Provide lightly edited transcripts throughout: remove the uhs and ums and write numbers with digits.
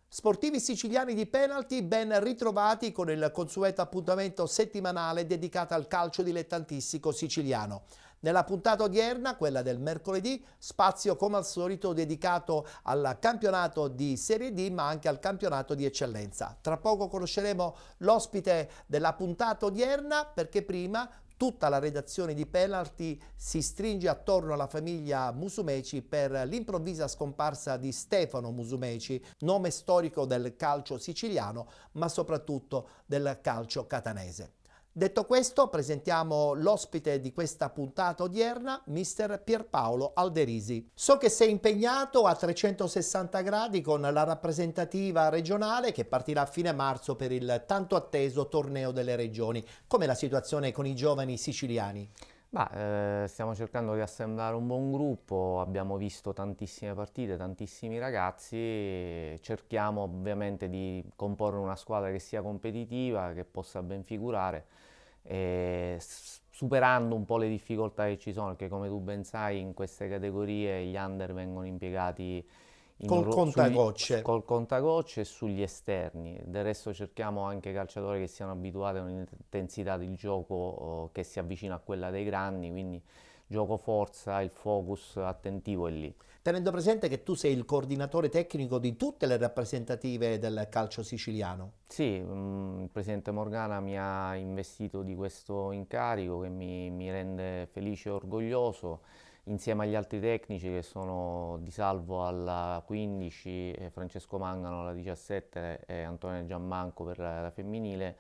Sportivi siciliani di penalty ben ritrovati con il consueto appuntamento settimanale dedicato al calcio dilettantistico siciliano. Nella puntata odierna, quella del mercoledì, spazio come al solito dedicato al campionato di Serie D ma anche al campionato di eccellenza. Tra poco conosceremo l'ospite della puntata odierna perché prima tutta la redazione di Penalty si stringe attorno alla famiglia Musumeci per l'improvvisa scomparsa di Stefano Musumeci, nome storico del calcio siciliano, ma soprattutto del calcio catanese. Detto questo, presentiamo l'ospite di questa puntata odierna, mister Pierpaolo Alderisi. So che sei impegnato a 360 gradi con la rappresentativa regionale che partirà a fine marzo per il tanto atteso torneo delle regioni. Com'è la situazione con i giovani siciliani? Stiamo cercando di assemblare un buon gruppo, abbiamo visto tantissime partite, tantissimi ragazzi, cerchiamo ovviamente di comporre una squadra che sia competitiva, che possa ben figurare, superando un po' le difficoltà che ci sono, perché come tu ben sai in queste categorie gli under vengono impiegati Col contagocce. col contagocce e sugli esterni. Del resto cerchiamo anche calciatori che siano abituati a un'intensità di gioco che si avvicina a quella dei grandi, quindi gioco forza, il focus attentivo è lì. Tenendo presente che tu sei il coordinatore tecnico di tutte le rappresentative del calcio siciliano. Sì, il presidente Morgana mi ha investito di questo incarico che mi rende felice e orgoglioso, insieme agli altri tecnici che sono Di Salvo alla 15, Francesco Mangano alla 17 e Antonio Giammanco per la femminile.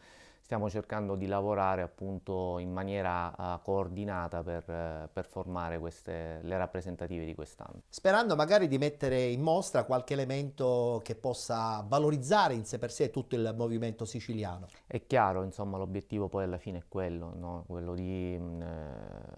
Stiamo cercando di lavorare appunto in maniera coordinata per formare le rappresentative di quest'anno. Sperando magari di mettere in mostra qualche elemento che possa valorizzare in sé per sé tutto il movimento siciliano. È chiaro, insomma, l'obiettivo poi alla fine è quello, no? Quello di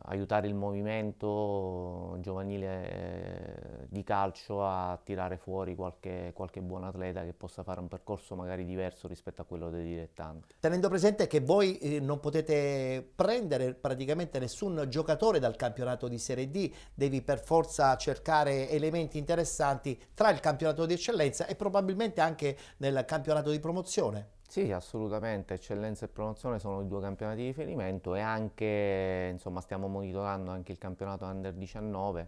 aiutare il movimento giovanile di calcio a tirare fuori qualche buon atleta che possa fare un percorso magari diverso rispetto a quello dei dilettanti. Tenendo presente che voi non potete prendere praticamente nessun giocatore dal campionato di Serie D, devi per forza cercare elementi interessanti tra il campionato di eccellenza e probabilmente anche nel campionato di promozione. Sì, assolutamente, eccellenza e promozione sono i due campionati di riferimento e anche, insomma, stiamo monitorando anche il campionato Under 19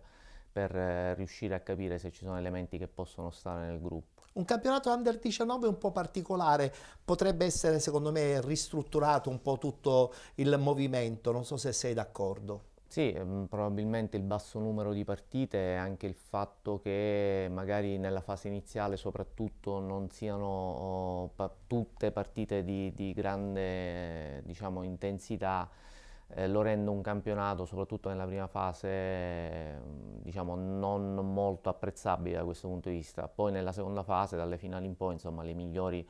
per riuscire a capire se ci sono elementi che possono stare nel gruppo. Un campionato Under 19 un po' particolare, potrebbe essere secondo me ristrutturato un po' tutto il movimento, non so se sei d'accordo. Sì, probabilmente il basso numero di partite e anche il fatto che magari nella fase iniziale soprattutto non siano tutte partite di grande, diciamo, intensità, lo rende un campionato, soprattutto nella prima fase, diciamo, non molto apprezzabile da questo punto di vista. Poi nella seconda fase, dalle finali in poi, insomma, le migliori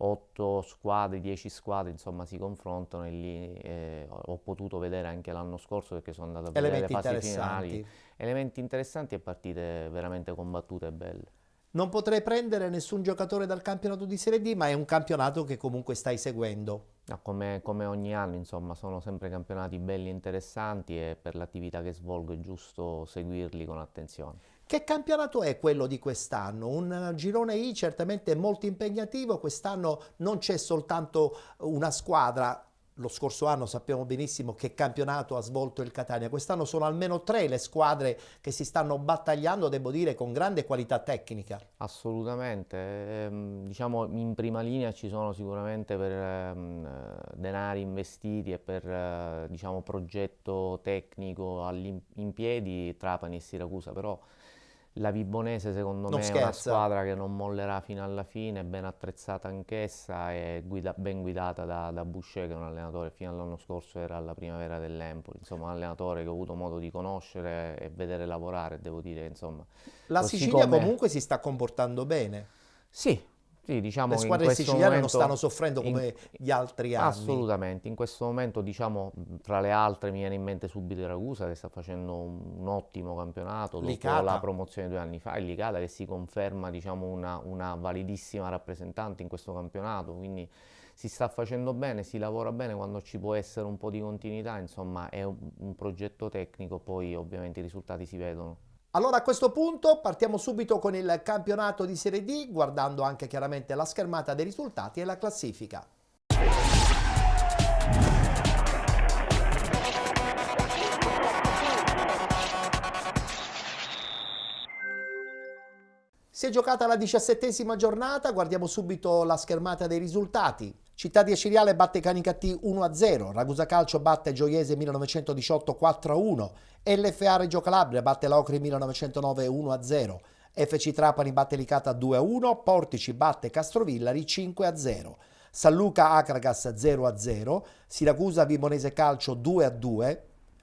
8 squadre, 10 squadre, insomma, si confrontano e lì ho potuto vedere anche l'anno scorso perché sono andato a vedere le fasi finali, elementi interessanti e partite veramente combattute e belle. Non potrei prendere nessun giocatore dal campionato di Serie D, ma è un campionato che comunque stai seguendo. Come ogni anno, insomma, sono sempre campionati belli e interessanti e per l'attività che svolgo è giusto seguirli con attenzione. Che campionato è quello di quest'anno? Un girone I certamente molto impegnativo, quest'anno non c'è soltanto una squadra, lo scorso anno sappiamo benissimo che campionato ha svolto il Catania, quest'anno sono almeno 3 le squadre che si stanno battagliando, devo dire, con grande qualità tecnica. Assolutamente, diciamo in prima linea ci sono sicuramente per denari investiti e per diciamo, progetto tecnico in piedi Trapani e Siracusa, però La Vibonese secondo Non me è una scherza. squadra che non mollerà fino alla fine, ben attrezzata anch'essa e ben guidata da Boucher, che è un allenatore fino all'anno scorso era alla primavera dell'Empoli, insomma un allenatore che ho avuto modo di conoscere e vedere lavorare, devo dire, insomma, La così Sicilia come comunque si sta comportando bene. sì, sì, Le diciamo che in squadre questo siciliane non stanno momento, soffrendo in- come gli altri anni. assolutamente, in questo momento diciamo tra le altre mi viene in mente subito il Ragusa che sta facendo un ottimo campionato dopo la Licata. promozione 2 anni fa, e Licata che si conferma diciamo una validissima rappresentante in questo campionato, quindi si sta facendo bene, si lavora bene quando ci può essere un po' di continuità, insomma è un progetto tecnico, poi ovviamente i risultati si vedono. Allora a questo punto partiamo subito con il campionato di Serie D, guardando anche chiaramente la schermata dei risultati e la classifica. Si è giocata la 17ª giornata, guardiamo subito la schermata dei risultati. Città di Aciriale batte Canicattì 1-0, Ragusa Calcio batte Gioiese 1918 4-1, LFA Reggio Calabria batte Locri 1909 1-0, FC Trapani batte Licata 2-1, Portici batte Castrovillari 5-0, San Luca Acragas 0-0, Siracusa Vibonese Calcio 2-2,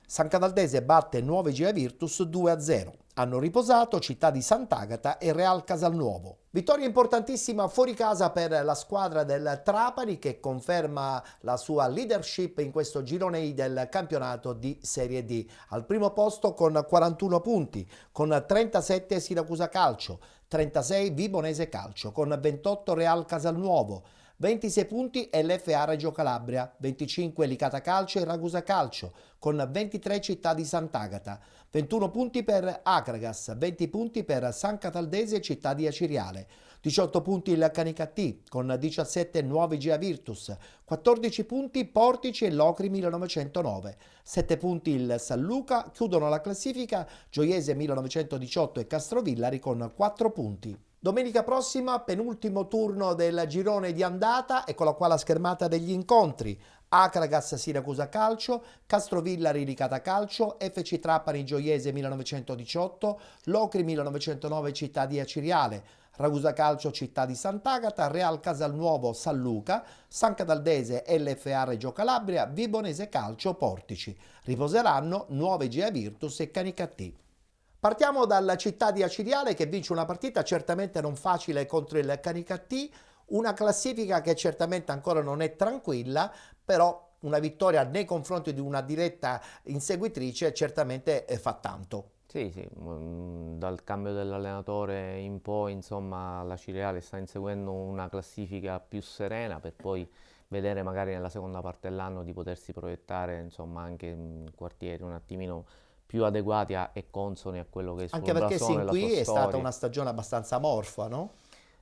San Cataldese batte Nuove Gia Virtus 2-0. Hanno riposato Città di Sant'Agata e Real Casalnuovo. Vittoria importantissima fuori casa per la squadra del Trapani che conferma la sua leadership in questo girone I del campionato di Serie D. Al primo posto con 41 punti, con 37 Siracusa Calcio, 36 Vibonese Calcio, con 28 Real Casalnuovo, 26 punti LFA Reggio Calabria, 25 Licata Calcio e Ragusa Calcio, con 23 Città di Sant'Agata, 21 punti per Acragas, 20 punti per San Cataldese e Città di Aciriale, 18 punti il Canicattì, con 17 Nuovi Gia Virtus, 14 punti Portici e Locri 1909, 7 punti il San Luca, chiudono la classifica Gioiese 1918 e Castrovillari con 4 punti. Domenica prossima, penultimo turno del girone di andata, eccola qua la schermata degli incontri. Acragas Siracusa Calcio, Castrovillari Licata Calcio, FC Trapani Gioiese 1918, Locri 1909 Città di Aciriale, Ragusa Calcio Città di Sant'Agata, Real Casalnuovo San Luca, San Cataldese LFA Reggio Calabria, Vibonese Calcio Portici. Riposeranno Nuove Gia Virtus e Canicattì. Partiamo dalla Città di Aciriale che vince una partita certamente non facile contro il Canicattì, una classifica che certamente ancora non è tranquilla, però una vittoria nei confronti di una diretta inseguitrice certamente fa tanto. Sì, sì, dal cambio dell'allenatore in poi, insomma, la Cireale sta inseguendo una classifica più serena per poi vedere magari nella seconda parte dell'anno di potersi proiettare, insomma, anche in quartieri un attimino più adeguati e consoni a quello che è il suo Anche perché blasone, sin la sua qui è stata storia. una stagione abbastanza amorfa, no?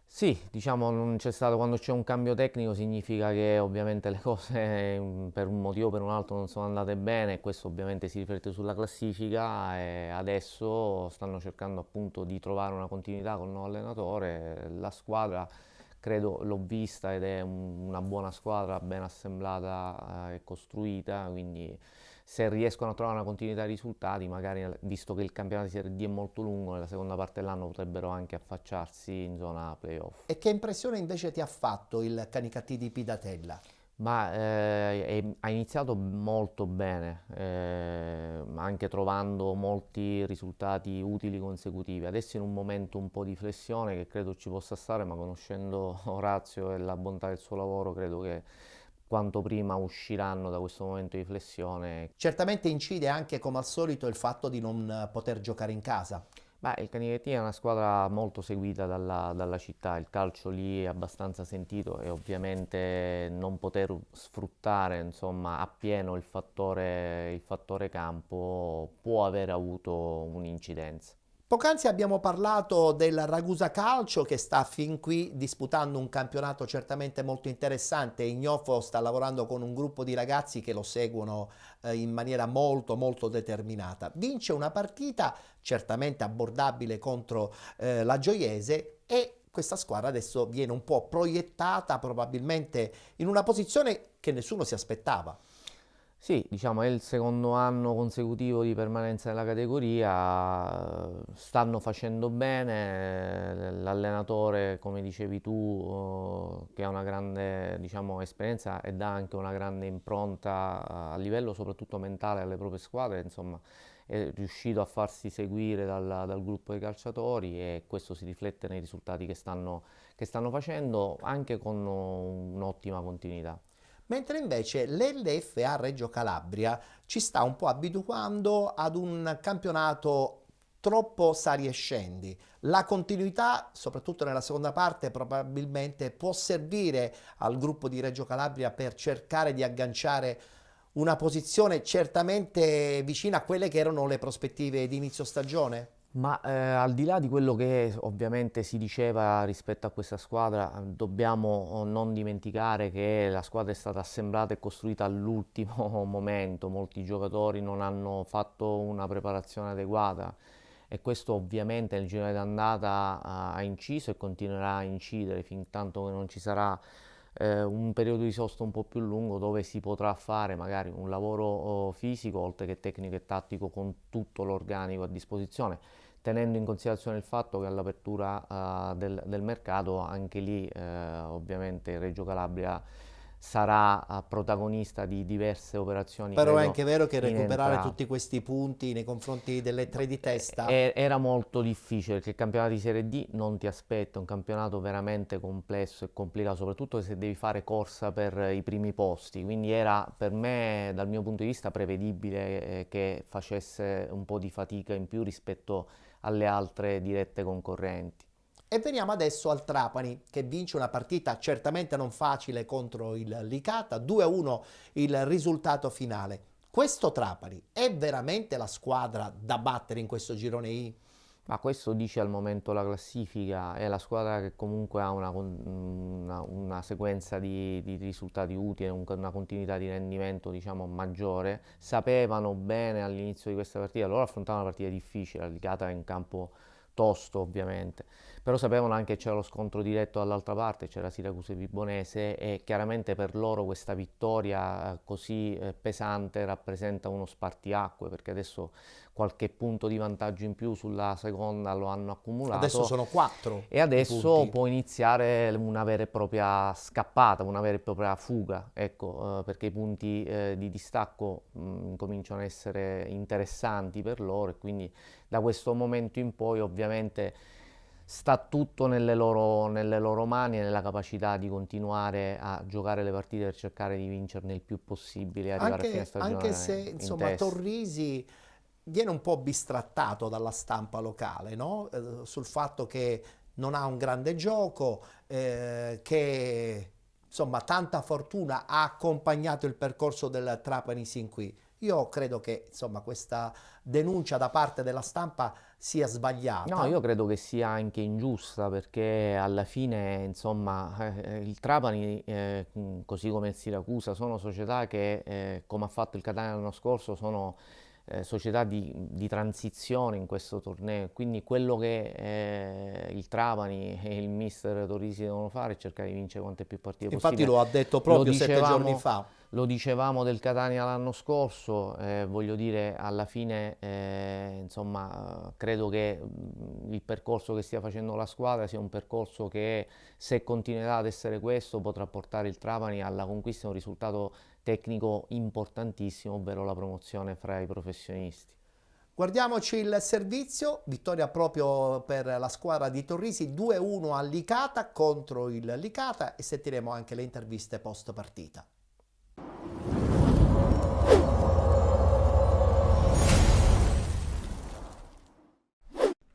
Sì, diciamo, non c'è stato, quando c'è un cambio tecnico significa che ovviamente le cose per un motivo o per un altro non sono andate bene e questo ovviamente si riflette sulla classifica e adesso stanno cercando appunto di trovare una continuità con il nuovo allenatore. La squadra credo l'ho vista ed è una buona squadra, ben assemblata e costruita, quindi se riescono a trovare una continuità di risultati, magari visto che il campionato di Serie D è molto lungo, nella seconda parte dell'anno potrebbero anche affacciarsi in zona playoff. E che impressione invece ti ha fatto il Canicattì di Pidatella? Ma ha iniziato molto bene, anche trovando molti risultati utili consecutivi. Adesso in un momento un po' di flessione che credo ci possa stare, ma conoscendo Orazio e la bontà del suo lavoro, credo che quanto prima usciranno da questo momento di flessione. Certamente incide anche come al solito il fatto di non poter giocare in casa. Beh, il Canicattì è una squadra molto seguita dalla città, il calcio lì è abbastanza sentito e ovviamente non poter sfruttare insomma, appieno il fattore campo può aver avuto un'incidenza. Poc'anzi abbiamo parlato del Ragusa Calcio che sta fin qui disputando un campionato certamente molto interessante. Ignofo sta lavorando con un gruppo di ragazzi che lo seguono in maniera molto determinata. Vince una partita certamente abbordabile contro la Gioiese e questa squadra adesso viene un po' proiettata probabilmente in una posizione che nessuno si aspettava. Sì, diciamo è il secondo anno consecutivo di permanenza nella categoria, stanno facendo bene, l'allenatore, come dicevi tu, che ha una grande, diciamo, esperienza e dà anche una grande impronta a livello soprattutto mentale alle proprie squadre, insomma, è riuscito a farsi seguire dal gruppo dei calciatori e questo si riflette nei risultati che stanno facendo anche con un'ottima continuità. Mentre invece l'LFA Reggio Calabria ci sta un po' abituando ad un campionato troppo sali e scendi. La continuità, soprattutto nella seconda parte, probabilmente può servire al gruppo di Reggio Calabria per cercare di agganciare una posizione certamente vicina a quelle che erano le prospettive di inizio stagione. Ma al di là di quello che ovviamente si diceva rispetto a questa squadra, dobbiamo non dimenticare che la squadra è stata assemblata e costruita all'ultimo momento, molti giocatori non hanno fatto una preparazione adeguata e questo ovviamente nel girone d'andata ha inciso e continuerà a incidere fin tanto che non ci sarà un periodo di sosta un po' più lungo dove si potrà fare magari un lavoro fisico oltre che tecnico e tattico con tutto l'organico a disposizione, tenendo in considerazione il fatto che all'apertura del mercato anche lì ovviamente Reggio Calabria sarà protagonista di diverse operazioni, Però è credo, anche vero che in recuperare entrata. tutti questi punti nei confronti delle tre di testa. Era molto difficile perché il campionato di Serie D non ti aspetta, è un campionato veramente complesso e complicato, soprattutto se devi fare corsa per i primi posti, quindi era per me, dal mio punto di vista, prevedibile che facesse un po' di fatica in più rispetto alle altre dirette concorrenti. E veniamo adesso al Trapani che vince una partita certamente non facile contro il Licata, 2-1 il risultato finale. Questo Trapani è veramente la squadra da battere in questo girone I? Ma questo dice al momento la classifica, è la squadra che comunque ha una sequenza di risultati utili, una continuità di rendimento diciamo maggiore. Sapevano bene all'inizio di questa partita, loro affrontavano una partita difficile, la Licata è in campo tosto ovviamente, però sapevano anche che c'era lo scontro diretto dall'altra parte, c'era Siracusa e Vibonese e chiaramente per loro questa vittoria così pesante rappresenta uno spartiacque perché adesso qualche punto di vantaggio in più sulla seconda lo hanno Adesso accumulato sono 4 e i adesso punti. può iniziare una vera e propria scappata, una vera e propria fuga, ecco, perché i punti di distacco cominciano a essere interessanti per loro e quindi da questo momento in poi ovviamente sta tutto nelle loro mani e nella capacità di continuare a giocare le partite per cercare di vincerne il più possibile e arrivare a fine Anche se stagione in insomma testa. Torrisi viene un po' bistrattato dalla stampa locale, no? Sul fatto che non ha un grande gioco, che insomma tanta fortuna ha accompagnato il percorso del Trapani sin qui. Io credo che insomma questa denuncia da parte della stampa sia No, io sbagliata. credo che sia anche ingiusta perché alla fine, insomma, il Trapani, così come il Siracusa, sono società che, come ha fatto il Catania l'anno scorso, sono società di transizione in questo torneo. Quindi quello che il Trapani e il mister Torrisi devono fare è cercare di vincere quante più partite Infatti possibile. lo ha detto Lo proprio 7 giorni dicevamo, fa. lo dicevamo del Catania l'anno scorso, voglio dire, alla fine, insomma, credo che il percorso che stia facendo la squadra sia un percorso che, se continuerà ad essere questo, potrà portare il Trapani alla conquista di un risultato tecnico importantissimo, ovvero la promozione fra i professionisti. Guardiamoci il servizio, vittoria proprio per la squadra di Torrisi, 2-1 al Licata contro il Licata e sentiremo anche le interviste post partita.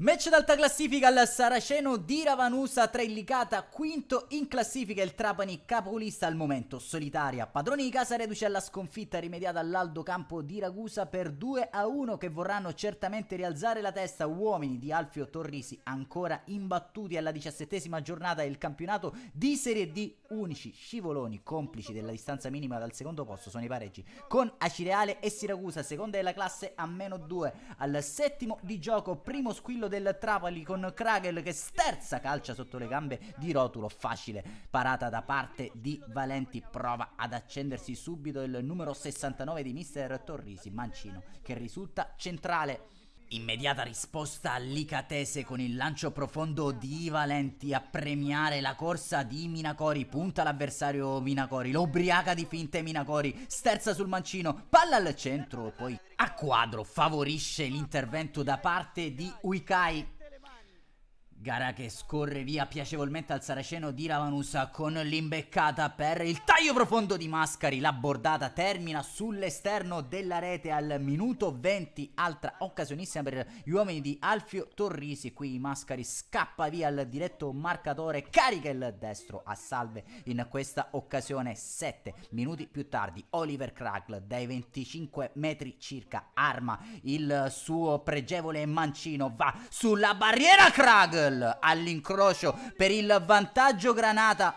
Match d'alta classifica al Saraceno di Ravanusa tra il Licata, quinto in classifica, il Trapani capolista al momento, solitaria. Padroni di casa reduce alla sconfitta rimediata all'Aldo Campo di Ragusa per 2-1 che vorranno certamente rialzare la testa. Uomini di Alfio Torrisi ancora imbattuti alla 17ª giornata del campionato di Serie D. Unici scivoloni complici della distanza minima dal secondo posto sono i pareggi con Acireale e Siracusa, seconda della classe a -2. Al settimo di gioco, primo squillo del Trapani con Kragel che sterza calcia sotto le gambe di Rotulo, facile parata da parte di Valenti, prova ad accendersi subito il numero 69 di mister Torrisi, Mancino, che risulta centrale. Immediata risposta all'Icatese con il lancio profondo di Valenti a premiare la corsa di Minacori, punta l'avversario Minacori, lo ubriaca di finte Minacori, sterza sul mancino, palla al centro, poi a quadro favorisce l'intervento da parte di Uikai. Gara che scorre via piacevolmente al Saraceno di Ravanusa con l'imbeccata per il taglio profondo di Mascari. La bordata termina sull'esterno della rete al minuto 20. Altra occasionissima per gli uomini di Alfio Torrisi. Qui Mascari scappa via al diretto marcatore, carica il destro a salve in questa occasione. 7 minuti più tardi Oliver Kragel dai 25 metri circa arma il suo pregevole mancino, va sulla barriera Kragel all'incrocio per il vantaggio Granata,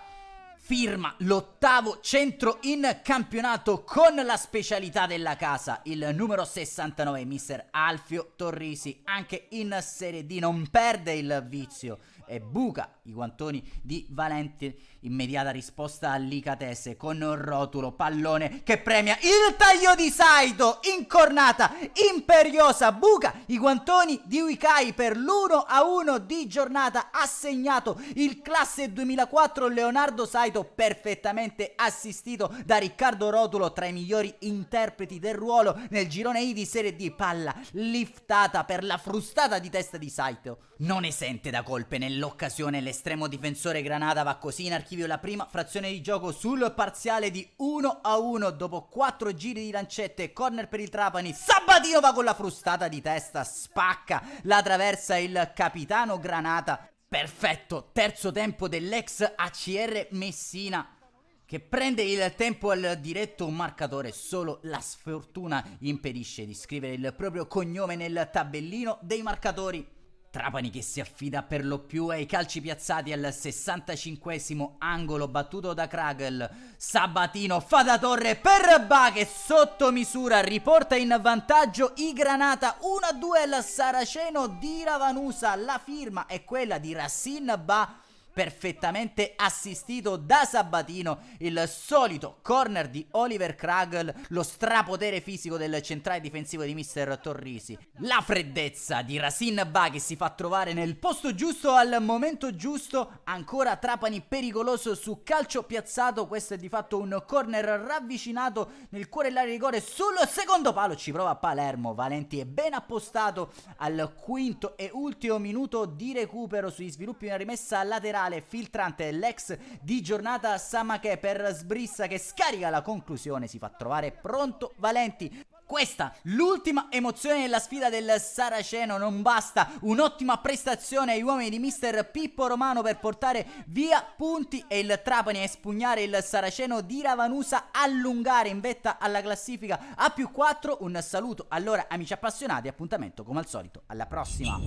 firma l'8º centro in campionato con la specialità della casa, il numero 69 mister Alfio Torrisi. Anche in Serie D non perde il vizio e buca i guantoni di Valenti. Immediata risposta all'Icatese con Rotulo, pallone che premia il taglio di Saito, incornata imperiosa, buca i guantoni di Uikai per l'1-1 di giornata. Ha segnato il classe 2004 Leonardo Saito, perfettamente assistito da Riccardo Rotulo, tra i migliori interpreti del ruolo nel girone I di Serie D. Palla liftata per la frustata di testa di Saito, non esente da colpe nell'occasione. L'estremo difensore Granata va così in archivio la prima frazione di gioco sul parziale di 1-1 dopo 4 giri di lancette. Corner per il Trapani, Sabatino va con la frustata di testa, spacca la traversa il capitano Granata. Perfetto terzo tempo dell'ex ACR Messina, che prende il tempo al diretto marcatore. Solo la sfortuna impedisce di scrivere il proprio cognome nel tabellino dei marcatori. Trapani che si affida per lo più ai calci piazzati al 65esimo, angolo battuto da Kragel. Sabatino fa da torre per Ba che sotto misura riporta in vantaggio i Granata. 1-2 al Saraceno di Ravanusa. La firma è quella di Racine Ba, perfettamente assistito da Sabatino. Il solito corner di Oliver Kragel, lo strapotere fisico del centrale difensivo di mister Torrisi, la freddezza di Racine Ba che si fa trovare nel posto giusto al momento giusto. Ancora Trapani pericoloso su calcio piazzato, questo è di fatto un corner ravvicinato nel cuore dell'area di rigore sul secondo palo, ci prova Palermo. Valenti è ben appostato al quinto e ultimo minuto di recupero sugli sviluppi di una rimessa laterale filtrante. L'ex di giornata Samaché per Sbrissa che scarica la conclusione, si fa trovare pronto Valenti. Questa l'ultima emozione della sfida del Saraceno. Non basta un'ottima prestazione agli uomini di mister Pippo Romano per portare via punti e il Trapani a espugnare il Saraceno di Ravanusa, allungare in vetta alla classifica a +4. Un saluto allora amici appassionati, appuntamento come al solito alla prossima.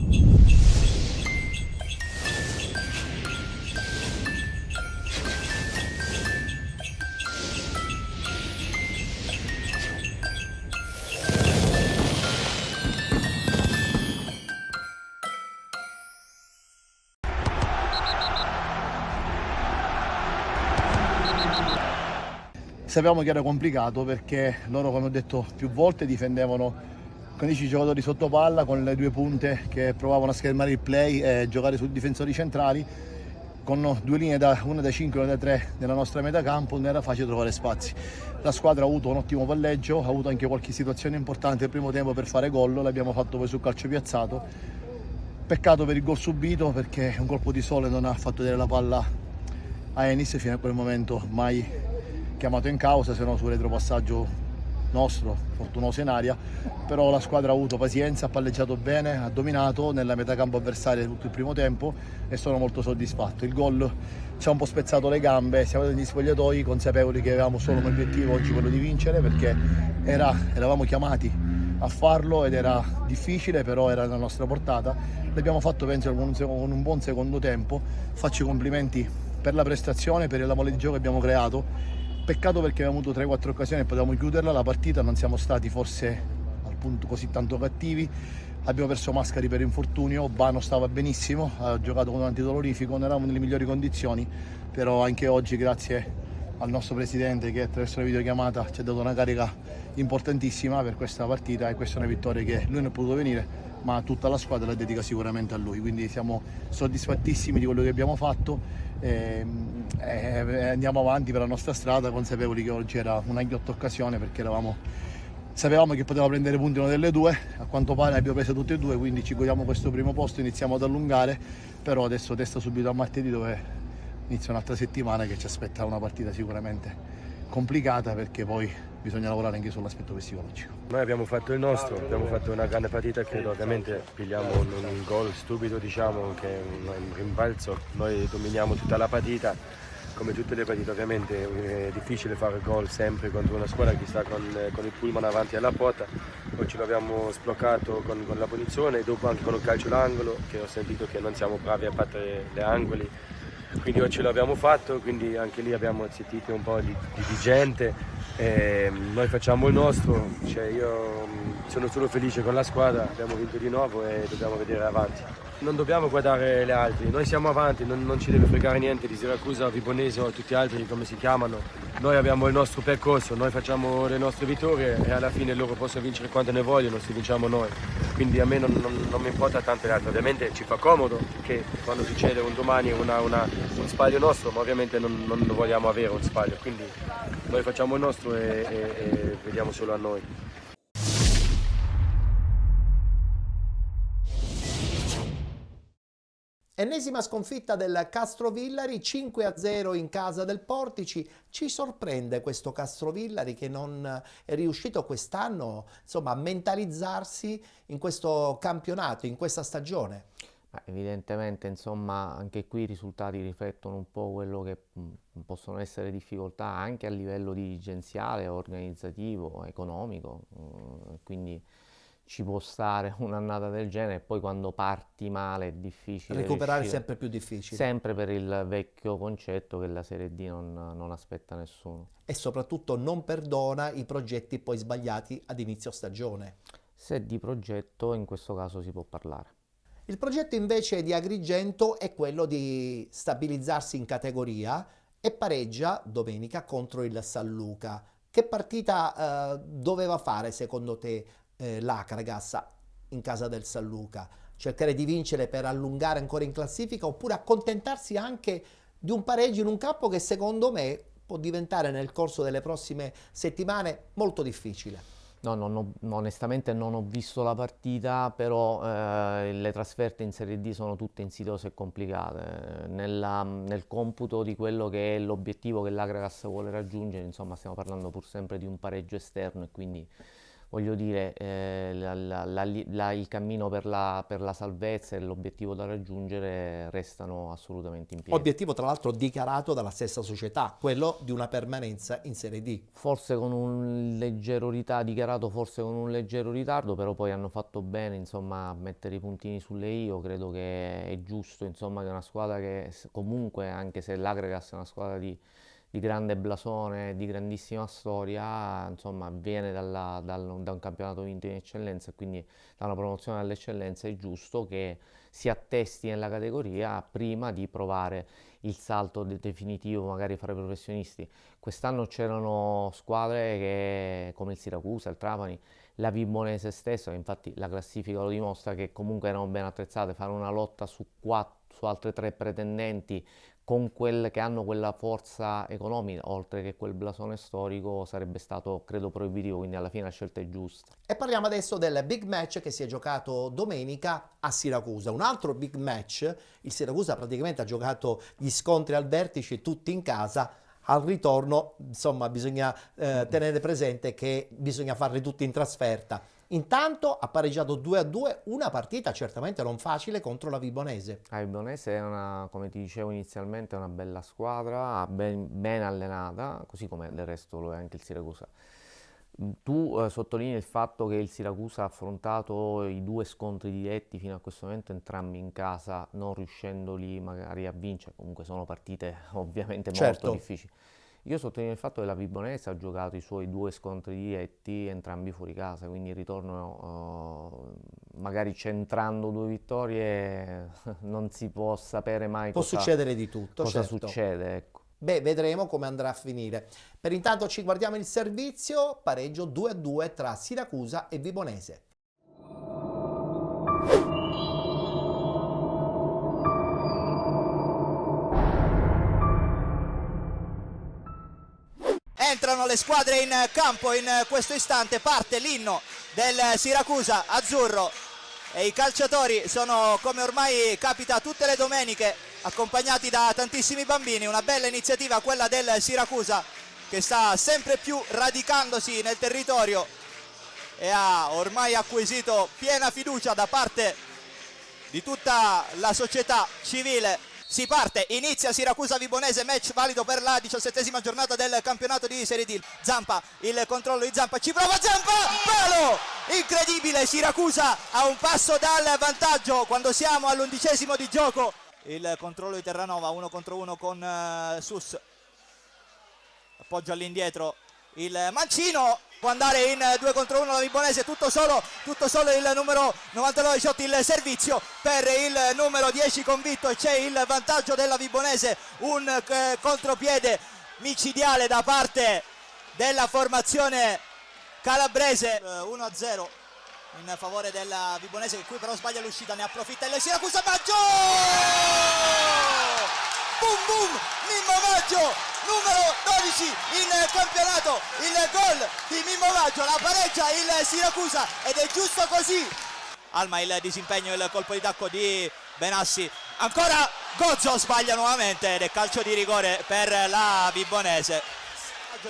Sapevamo che era complicato perché loro, come ho detto più volte, difendevano con 10 giocatori sotto palla, con le due punte che provavano a schermare il play e giocare su difensori centrali, con due linee, una da 5 e una da 3 nella nostra metà campo. Non era facile trovare spazi. La squadra ha avuto un ottimo palleggio, ha avuto anche qualche situazione importante nel primo tempo per fare gol, l'abbiamo fatto poi sul calcio piazzato. Peccato per il gol subito, perché un colpo di sole non ha fatto vedere la palla a Enis fino a quel momento mai chiamato in causa, se no su retropassaggio nostro, fortunoso in aria. Però la squadra ha avuto pazienza, ha palleggiato bene, ha dominato nella metà campo avversaria tutto il primo tempo e sono molto soddisfatto. Il gol ci ha un po' spezzato le gambe, siamo negli spogliatoi consapevoli che avevamo solo un obiettivo oggi, quello di vincere, perché eravamo chiamati a farlo ed era difficile, però era alla nostra portata. L'abbiamo fatto, penso, con un buon secondo tempo. Faccio i complimenti per la prestazione, per la mole di gioco che abbiamo creato. Peccato perché abbiamo avuto 3-4 occasioni e potevamo chiuderla la partita, non siamo stati forse al punto così tanto cattivi, abbiamo perso Mascari per infortunio, Bano stava benissimo, ha giocato con un antidolorifico, non eravamo nelle migliori condizioni, però anche oggi grazie al nostro presidente che attraverso la videochiamata ci ha dato una carica importantissima per questa partita, e questa è una vittoria che lui non è potuto venire, ma tutta la squadra la dedica sicuramente a lui, quindi siamo soddisfattissimi di quello che abbiamo fatto e andiamo avanti per la nostra strada, consapevoli che oggi era una ghiotta occasione, perché sapevamo che potevamo prendere punti una delle due, a quanto pare ne abbiamo prese tutte e due, quindi ci godiamo questo primo posto, iniziamo ad allungare, però adesso testa subito a martedì, dove inizia un'altra settimana che ci aspetta una partita sicuramente complicata, perché poi bisogna lavorare anche sull'aspetto psicologico. Noi abbiamo fatto il nostro, abbiamo fatto una grande partita, credo ovviamente pigliamo un gol stupido, diciamo, che è un rimbalzo, noi dominiamo tutta la partita, come tutte le partite ovviamente è difficile fare gol sempre contro una squadra che sta con il pullman avanti alla porta. Oggi l'abbiamo sbloccato con la punizione e dopo anche con un calcio d'angolo, che ho sentito che non siamo bravi a battere gli angoli, quindi oggi l'abbiamo fatto, quindi anche lì abbiamo sentito un po' di gente, noi facciamo il nostro, cioè io sono solo felice con la squadra, abbiamo vinto di nuovo e dobbiamo vedere avanti. Non dobbiamo guardare gli altri, noi siamo avanti, non ci deve fregare niente di Siracusa, Vibonese o tutti gli altri come si chiamano. Noi abbiamo il nostro percorso, noi facciamo le nostre vittorie e alla fine loro possono vincere quando ne vogliono, se vinciamo noi. Quindi a me non mi importa tanto l'altro, ovviamente ci fa comodo che quando succede un domani un sbaglio nostro, ma ovviamente non vogliamo avere un sbaglio, quindi noi facciamo il nostro e vediamo solo a noi. Ennesima sconfitta del Castrovillari, 5-0 in casa del Portici. Ci sorprende questo Castrovillari che non è riuscito quest'anno, insomma, a mentalizzarsi in questo campionato, in questa stagione. Evidentemente, insomma, anche qui i risultati riflettono un po' quello che possono essere difficoltà anche a livello dirigenziale, organizzativo, economico, quindi ci può stare un'annata del genere e poi quando parti male è difficile Recuperare riuscire, sempre più difficile. sempre per il vecchio concetto che la Serie D non aspetta nessuno. E soprattutto non perdona i progetti poi sbagliati ad inizio stagione. Se di progetto in questo caso si può parlare. Il progetto invece di Agrigento è quello di stabilizzarsi in categoria e pareggia domenica contro il San Luca. Che partita doveva fare secondo te l'Akragas in casa del San Luca? Cercare di vincere per allungare ancora in classifica oppure accontentarsi anche di un pareggio in un campo che secondo me può diventare nel corso delle prossime settimane molto difficile? No, onestamente non ho visto la partita, però le trasferte in Serie D sono tutte insidiose e complicate. Nel computo di quello che è l'obiettivo che l'Akragas vuole raggiungere, insomma, stiamo parlando pur sempre di un pareggio esterno e quindi voglio dire, il cammino per la salvezza e l'obiettivo da raggiungere restano assolutamente in piedi. Obiettivo tra l'altro dichiarato dalla stessa società, quello di una permanenza in Serie D. Forse con un leggero ritardo, dichiarato forse con un leggero ritardo, però poi hanno fatto bene, insomma, a mettere i puntini sulle i. Io credo che è giusto, insomma, che una squadra che comunque, anche se l'Akragas è una squadra di grande blasone, di grandissima storia, insomma, viene da un campionato vinto in eccellenza e quindi da una promozione all'eccellenza, è giusto che si attesti nella categoria prima di provare il salto definitivo magari fra i professionisti. Quest'anno c'erano squadre che, come il Siracusa, il Trapani, la Vibonese stessa, infatti la classifica lo dimostra, che comunque erano ben attrezzate, fare una lotta su altre 3 pretendenti con quelle che hanno quella forza economica, oltre che quel blasone storico, sarebbe stato, credo, proibitivo, quindi alla fine la scelta è giusta. E parliamo adesso del big match che si è giocato domenica a Siracusa. Un altro big match, il Siracusa praticamente ha giocato gli scontri al vertice tutti in casa. Al ritorno, insomma, bisogna tenere presente che bisogna farli tutti in trasferta. Intanto ha pareggiato 2-2, una partita certamente non facile contro la Vibonese. La Vibonese è come ti dicevo inizialmente, è una bella squadra, ben allenata, così come del resto lo è anche il Siracusa. Tu sottolinei il fatto che il Siracusa ha affrontato i 2 scontri diretti fino a questo momento, entrambi in casa, non riuscendoli magari a vincere, comunque sono partite ovviamente molto difficili. Io sottolineo il fatto che la Vibonese ha giocato i suoi 2 scontri diretti, entrambi fuori casa, quindi il ritorno, magari centrando 2 vittorie, non si può sapere mai Può succedere di tutto, cosa certo. succede, ecco. Beh, vedremo come andrà a finire. Per intanto ci guardiamo il servizio, pareggio 2-2 tra Siracusa e Vibonese. Entrano le squadre in campo in questo istante, parte l'inno del Siracusa azzurro e i calciatori sono, come ormai capita tutte le domeniche, accompagnati da tantissimi bambini. Una bella iniziativa quella del Siracusa, che sta sempre più radicandosi nel territorio e ha ormai acquisito piena fiducia da parte di tutta la società civile. Si parte, inizia Siracusa-Vibonese, match valido per la 17ª giornata del campionato di Serie D. Zampa, il controllo di Zampa, ci prova Zampa, palo! Incredibile, Siracusa a un passo dal vantaggio quando siamo all'11° di gioco. Il controllo di Terranova, 1 contro 1 con Sus, appoggia all'indietro il Mancino, può andare in 2 contro 1 la Vibonese, tutto solo il numero 99 Ciotti, il servizio per il numero 10 Convitto e c'è il vantaggio della Vibonese, un contropiede micidiale da parte della formazione calabrese. 1-0 in favore della Vibonese, che qui però sbaglia l'uscita, ne approfitta il Siracusa. Maggio! Boom boom, Mimmo Maggio, numero 12 in campionato, il gol di Mimmo Maggio, la pareggia il Siracusa ed è giusto così. Alma il disimpegno, il colpo di tacco di Benassi, ancora Gozzo sbaglia nuovamente ed è calcio di rigore per la Vibonese.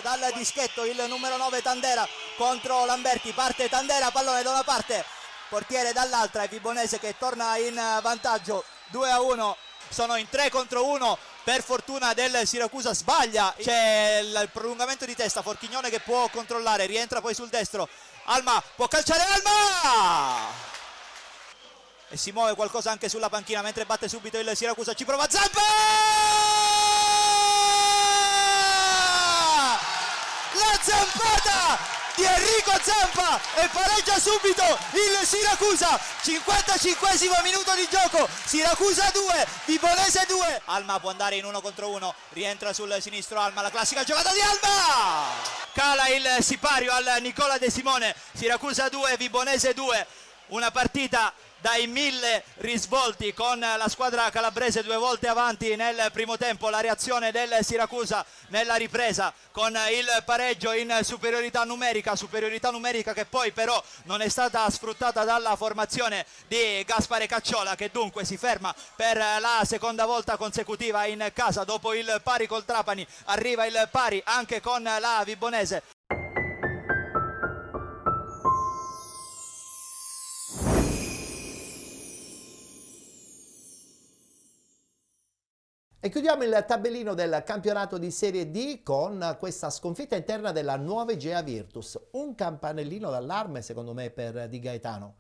Dal dischetto il numero 9 Tandera contro Lamberti, parte Tandera, pallone da una parte, portiere dall'altra, e Vibonese che torna in vantaggio 2-1. Sono in 3 contro 1 per fortuna del Siracusa, sbaglia, c'è il prolungamento di testa, Forchignone che può controllare, rientra poi sul destro, Alma può calciare, Alma! E si muove qualcosa anche sulla panchina mentre batte subito il Siracusa, ci prova Zampa! La zampata di Enrico Zampa e pareggia subito il Siracusa. 55° minuto di gioco, Siracusa 2, Vibonese 2. Alma può andare in 1 contro 1, rientra sul sinistro Alma, la classica giocata di Alma, cala il sipario al Nicola De Simone. Siracusa 2, Vibonese 2, una partita dai 1000 risvolti, con la squadra calabrese 2 volte avanti nel primo tempo, la reazione del Siracusa nella ripresa con il pareggio in superiorità numerica che poi però non è stata sfruttata dalla formazione di Gaspare Cacciola, che dunque si ferma per la seconda volta consecutiva in casa. Dopo il pari col Trapani arriva il pari anche con la Vibonese. E chiudiamo il tabellino del campionato di Serie D con questa sconfitta interna della Nuova Egea Virtus. Un campanellino d'allarme secondo me per Di Gaetano.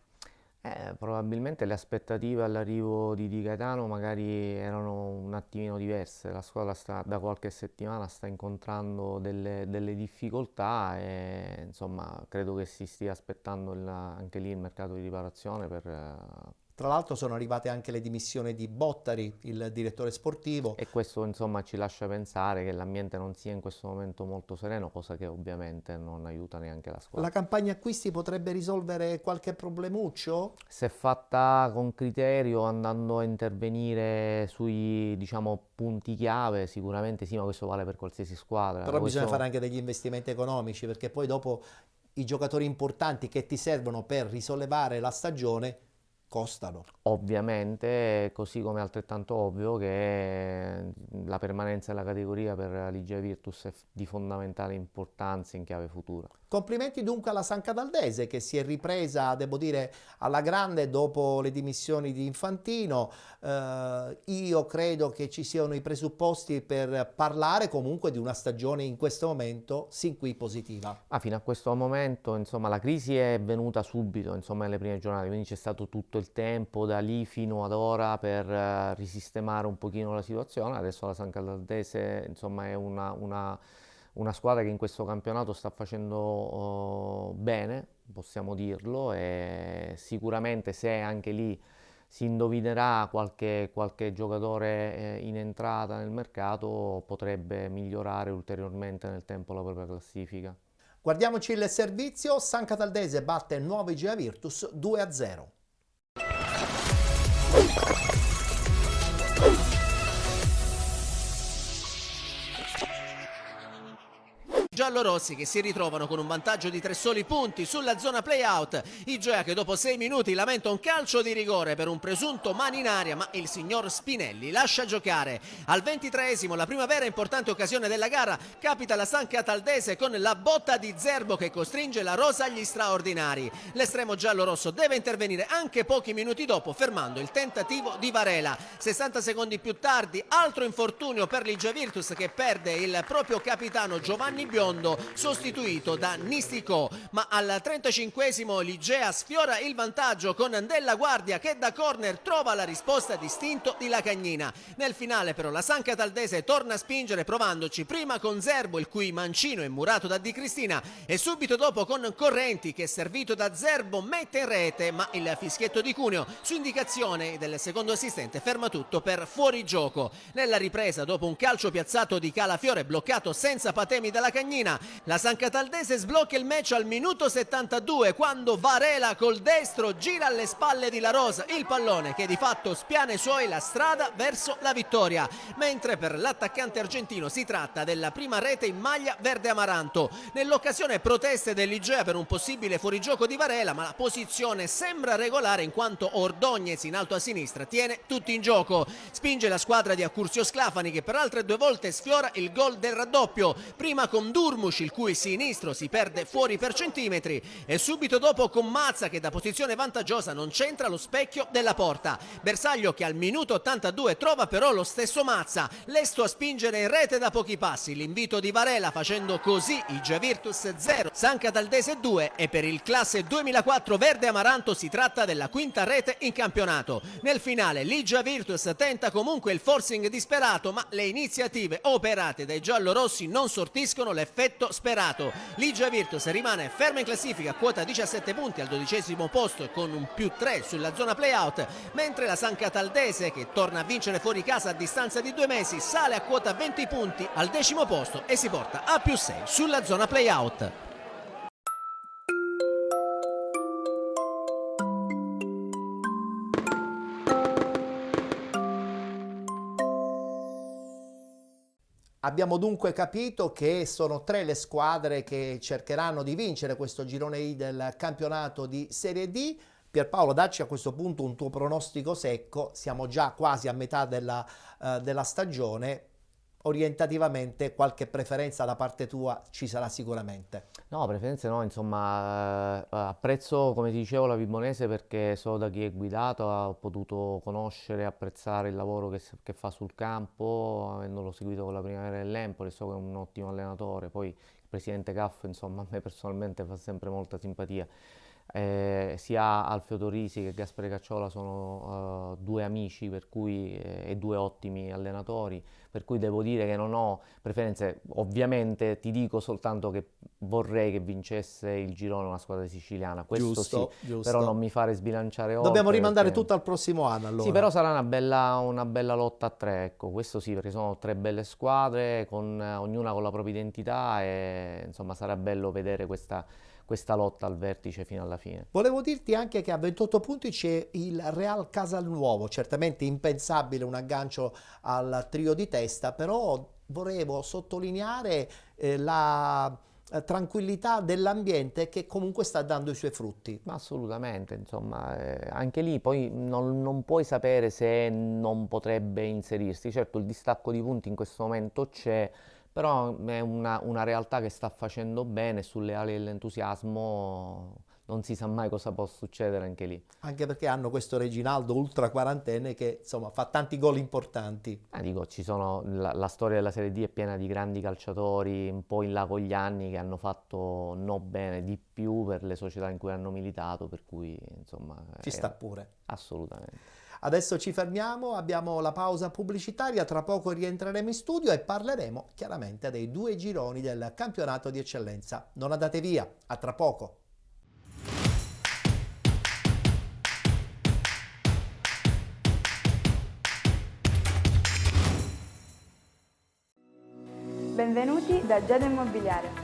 Probabilmente le aspettative all'arrivo di Di Gaetano magari erano un attimino diverse. La squadra da qualche settimana sta incontrando delle difficoltà e insomma credo che si stia aspettando anche lì il mercato di riparazione per... Tra l'altro sono arrivate anche le dimissioni di Bottari, il direttore sportivo. E questo insomma ci lascia pensare che l'ambiente non sia in questo momento molto sereno, cosa che ovviamente non aiuta neanche la squadra. La campagna acquisti potrebbe risolvere qualche problemuccio? Se fatta con criterio, andando a intervenire sui, diciamo, punti chiave, sicuramente sì, ma questo vale per qualsiasi squadra. Però bisogna fare anche degli investimenti economici, perché poi dopo i giocatori importanti che ti servono per risollevare la stagione costano. Ovviamente, così come è altrettanto ovvio che la permanenza della categoria per la Ligia Virtus è di fondamentale importanza in chiave futura. Complimenti dunque alla San Cataldese, che si è ripresa, devo dire, alla grande dopo le dimissioni di Infantino. Io credo che ci siano i presupposti per parlare comunque di una stagione in questo momento sin qui positiva. Fino a questo momento, insomma, la crisi è venuta subito, insomma, nelle prime giornate, quindi c'è stato tutto il il tempo da lì fino ad ora per risistemare un pochino la situazione. Adesso la San Caldese insomma è una squadra che in questo campionato sta facendo bene, possiamo dirlo, e sicuramente se anche lì si indovinerà qualche giocatore in entrata nel mercato, potrebbe migliorare ulteriormente nel tempo la propria classifica. Guardiamoci il servizio. San Cataldese batte Nuova Igea Virtus 2-0. Giallorossi che si ritrovano con un vantaggio di 3 soli punti sulla zona play-out. Igea che dopo 6 minuti lamenta un calcio di rigore per un presunto mano in aria, ma il signor Spinelli lascia giocare. Al 23esimo, la prima vera importante occasione della gara, capita alla San Cataldese con la botta di Zerbo che costringe la rosa agli straordinari. L'estremo giallorosso deve intervenire anche pochi minuti dopo, fermando il tentativo di Varela. 60 secondi più tardi, altro infortunio per l'Igea Virtus che perde il proprio capitano Giovanni Biondo, sostituito da Nisticò, ma al 35esimo l'Igea sfiora il vantaggio con Della Guardia che da corner trova la risposta distinto di Lacagnina. Nel finale però la San Cataldese torna a spingere provandoci prima con Zerbo, il cui mancino è murato da Di Cristina, e subito dopo con Correnti che servito da Zerbo mette in rete, ma il fischietto di Cuneo su indicazione del secondo assistente ferma tutto per fuorigioco. Nella ripresa, dopo un calcio piazzato di Calafiore bloccato senza patemi dalla Cagnina, la San Cataldese sblocca il match al minuto 72 quando Varela col destro gira alle spalle di La Rosa il pallone che di fatto spiana ai suoi la strada verso la vittoria, mentre per l'attaccante argentino si tratta della prima rete in maglia verde amaranto. Nell'occasione proteste dell'Igea per un possibile fuorigioco di Varela, ma la posizione sembra regolare in quanto Ordognez in alto a sinistra tiene tutti in gioco. Spinge la squadra di Accursio Sclafani che per altre 2 volte sfiora il gol del raddoppio, prima con Durmusch il cui sinistro si perde fuori per centimetri e subito dopo con Mazza che da posizione vantaggiosa non centra lo specchio della porta. Bersaglio che al minuto 82 trova però lo stesso Mazza, lesto a spingere in rete da pochi passi l'invito di Varela, facendo così Igea Virtus 0, San Cataldese 2, e per il classe 2004 verde amaranto si tratta della quinta rete in campionato. Nel finale l'Igea Virtus tenta comunque il forcing disperato, ma le iniziative operate dai giallorossi non sortiscono l'effetto sperato. L'Igea Virtus rimane ferma in classifica a quota 17 punti al 12° posto con un +3 sulla zona play-out, mentre la San Cataldese, che torna a vincere fuori casa a distanza di 2 mesi, sale a quota 20 punti al 10° posto e si porta a +6 sulla zona play-out. Abbiamo dunque capito che sono 3 le squadre che cercheranno di vincere questo girone I del campionato di Serie D. Pierpaolo, dacci a questo punto un tuo pronostico secco, siamo già quasi a metà della stagione, orientativamente qualche preferenza da parte tua ci sarà sicuramente. No, preferenze no, insomma, apprezzo, come ti dicevo, la Vibonese perché so da chi è guidato, ho potuto conoscere e apprezzare il lavoro che fa sul campo, avendolo seguito con la Primavera dell'Empoli, so che è un ottimo allenatore, poi il presidente Caff, insomma, a me personalmente fa sempre molta simpatia. Sia Alfio Torisi che Gaspare Cacciola sono 2 amici e 2 ottimi allenatori, per cui devo dire che non ho preferenze. Ovviamente ti dico soltanto che vorrei che vincesse il girone una squadra siciliana, questo Giusto, sì, giusto. però non mi fare sbilanciare oltre. Dobbiamo rimandare perché... tutto al prossimo anno allora. Sì, però sarà una bella lotta a 3, ecco, questo sì, perché sono 3 belle squadre, ognuna con la propria identità, e insomma sarà bello vedere questa lotta al vertice fino alla fine. Volevo dirti anche che a 28 punti c'è il Real Casalnuovo, certamente impensabile un aggancio al trio di testa, però volevo sottolineare la tranquillità dell'ambiente che comunque sta dando i suoi frutti. Ma assolutamente, insomma, anche lì poi non puoi sapere se non potrebbe inserirsi. Certo, il distacco di punti in questo momento c'è, però è una realtà che sta facendo bene, sulle ali dell'entusiasmo non si sa mai cosa può succedere anche lì. Anche perché hanno questo Reginaldo ultra quarantenne che insomma fa tanti gol importanti. Dico, la storia della Serie D è piena di grandi calciatori un po' in là con gli anni che hanno fatto no bene di più per le società in cui hanno militato, per cui insomma Ci sta pure. assolutamente. Adesso ci fermiamo, abbiamo la pausa pubblicitaria, tra poco rientreremo in studio e parleremo chiaramente dei 2 gironi del campionato di eccellenza. Non andate via, a tra poco. Benvenuti da Giada Immobiliare.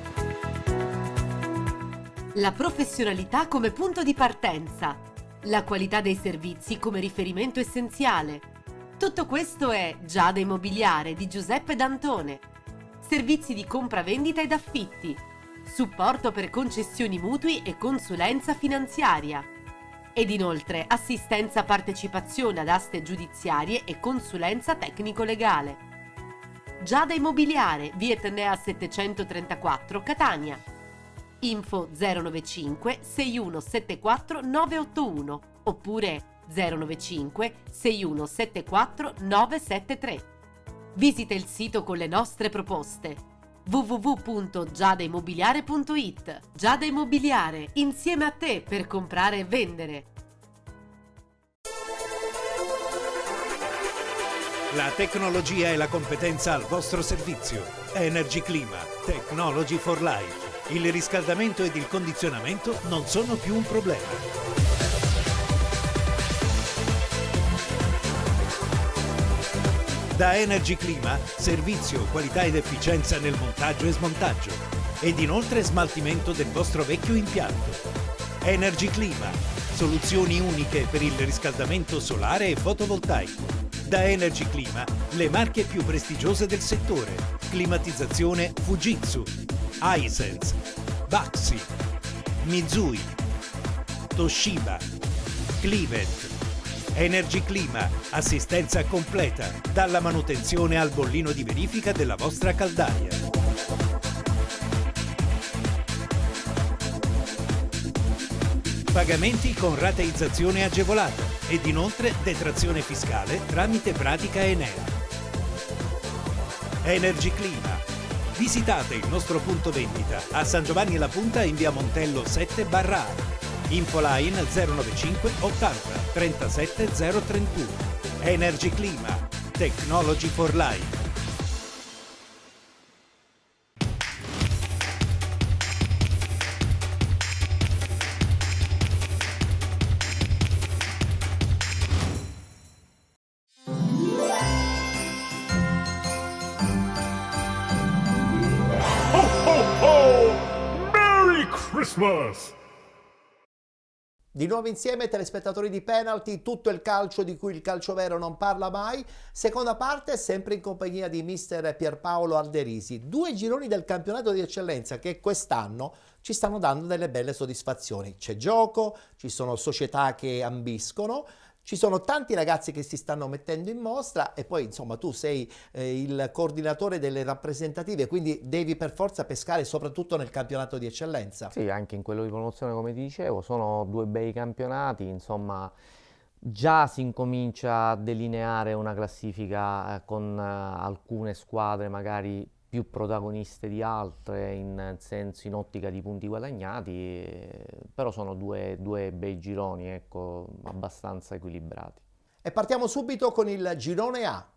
La professionalità come punto di partenza. La qualità dei servizi come riferimento essenziale. Tutto questo è Giada Immobiliare di Giuseppe D'Antone. Servizi di compra-vendita ed affitti. Supporto per concessioni mutui e consulenza finanziaria. Ed inoltre assistenza partecipazione ad aste giudiziarie e consulenza tecnico-legale. Giada Immobiliare, via Etnea 734, Catania. Info 095 6174 981 oppure 095 6174 973. Visita il sito con le nostre proposte www.giadaimmobiliare.it. Giada Immobiliare, insieme a te per comprare e vendere. La tecnologia e la competenza al vostro servizio. Energy Clima, Technology for Life. Il riscaldamento ed il condizionamento non sono più un problema. Da Energy Clima, servizio, qualità ed efficienza nel montaggio e smontaggio. Ed inoltre smaltimento del vostro vecchio impianto. Energy Clima, soluzioni uniche per il riscaldamento solare e fotovoltaico. Da Energy Clima, le marche più prestigiose del settore. Climatizzazione Fujitsu, Hisense, Baxi, Mitsui, Toshiba, Clivet. Energy Clima, assistenza completa, dalla manutenzione al bollino di verifica della vostra caldaia. Pagamenti con rateizzazione agevolata ed inoltre detrazione fiscale tramite pratica Enea. Energy Clima. Visitate il nostro punto vendita a San Giovanni La Punta in via Montello 7/A. Infoline 095 80 37 031. Energy Clima. Technology for Life. Christmas! Di nuovo insieme, telespettatori di Penalty, tutto il calcio di cui il calcio vero non parla mai. Seconda parte, sempre in compagnia di mister Pierpaolo Alderisi. 2 gironi del campionato di eccellenza che quest'anno ci stanno dando delle belle soddisfazioni. C'è gioco, ci sono società che ambiscono, ci sono tanti ragazzi che si stanno mettendo in mostra e poi insomma tu sei il coordinatore delle rappresentative, quindi devi per forza pescare soprattutto nel campionato di eccellenza. Sì, anche in quello di promozione, come ti dicevo, sono 2 bei campionati, insomma già si incomincia a delineare una classifica con alcune squadre magari più protagoniste di altre in ottica di punti guadagnati, però sono due bei gironi, ecco, abbastanza equilibrati. E partiamo subito con il girone A.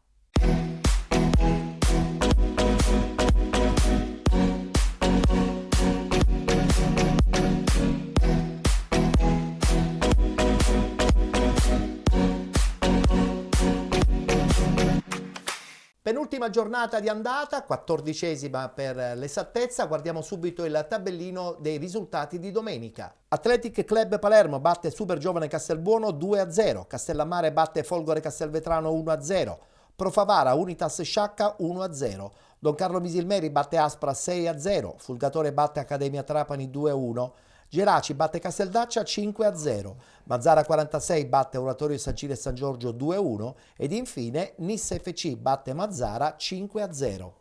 Penultima giornata di andata, 14ª per l'esattezza. Guardiamo subito il tabellino dei risultati di domenica. Athletic Club Palermo batte Super Giovane Castelbuono 2-0, Castellammare batte Folgore Castelvetrano 1-0, Pro Favara Unitas Sciacca 1-0, Don Carlo Misilmeri batte Aspra 6-0, Fulgatore batte Accademia Trapani 2-1, Geraci batte Casteldaccia 5-0, Mazzara 46 batte Oratorio San Ciro e San Giorgio 2-1 ed infine Nissa FC batte Mazzara 5-0.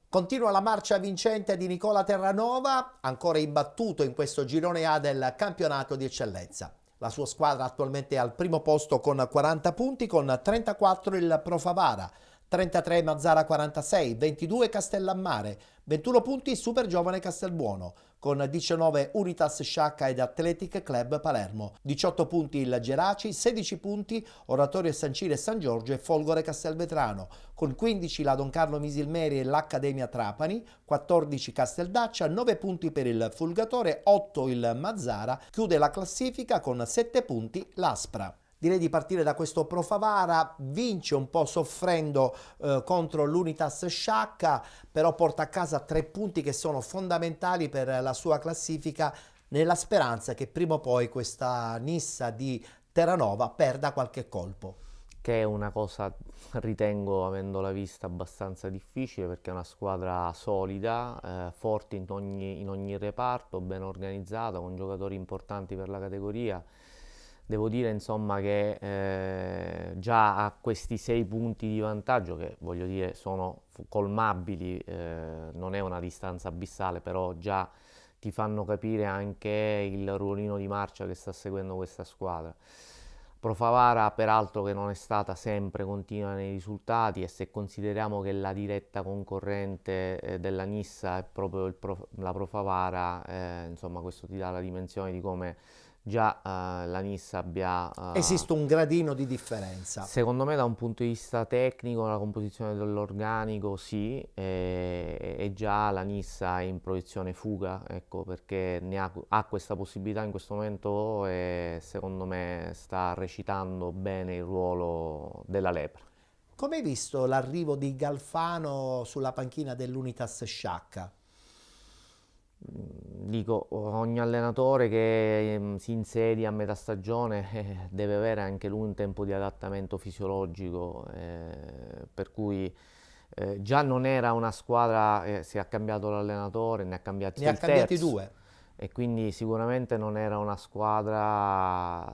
Continua la marcia vincente di Nicola Terranova, ancora imbattuto in questo girone A del campionato di eccellenza. La sua squadra attualmente è al primo posto con 40 punti, con 34 il Pro Favara, 33 Mazara 46, 22 Castellammare, 21 punti Super Giovane Castelbuono, con 19 Unitas Sciacca ed Athletic Club Palermo, 18 punti il Geraci, 16 punti Oratorio Sancire San Giorgio e Folgore Castelvetrano, con 15 la Don Carlo Misilmeri e l'Accademia Trapani, 14 Casteldaccia, 9 punti per il Fulgatore, 8 il Mazzara, chiude la classifica con 7 punti l'Aspra. Direi di partire da questo Pro Favara, vince un po' soffrendo contro l'Unitas Sciacca, però porta a casa 3 punti che sono fondamentali per la sua classifica, nella speranza che prima o poi questa Nissa di Terranova perda qualche colpo. Che è una cosa, ritengo, avendola vista, abbastanza difficile, perché è una squadra solida, forte in ogni reparto, ben organizzata, con giocatori importanti per la categoria. Devo dire insomma che già a questi 6 punti di vantaggio, che voglio dire sono colmabili, non è una distanza abissale, però già ti fanno capire anche il ruolino di marcia che sta seguendo questa squadra. Pro Favara peraltro che non è stata sempre continua nei risultati, e se consideriamo che la diretta concorrente della Nissa è proprio la Pro Favara, insomma questo ti dà la dimensione di come già la Nissa abbia... Esiste un gradino di differenza. Secondo me da un punto di vista tecnico, la composizione dell'organico sì, e già la Nissa è in proiezione fuga, ecco, perché ha questa possibilità in questo momento, e secondo me sta recitando bene il ruolo della lepre. Come hai visto l'arrivo di Galfano sulla panchina dell'Unitas Sciacca? Dico, ogni allenatore che si insedia a metà stagione deve avere anche lui un tempo di adattamento fisiologico, per cui già non era una squadra, si è cambiato l'allenatore, ne ha cambiati il terzo, 2. E quindi sicuramente non era una squadra,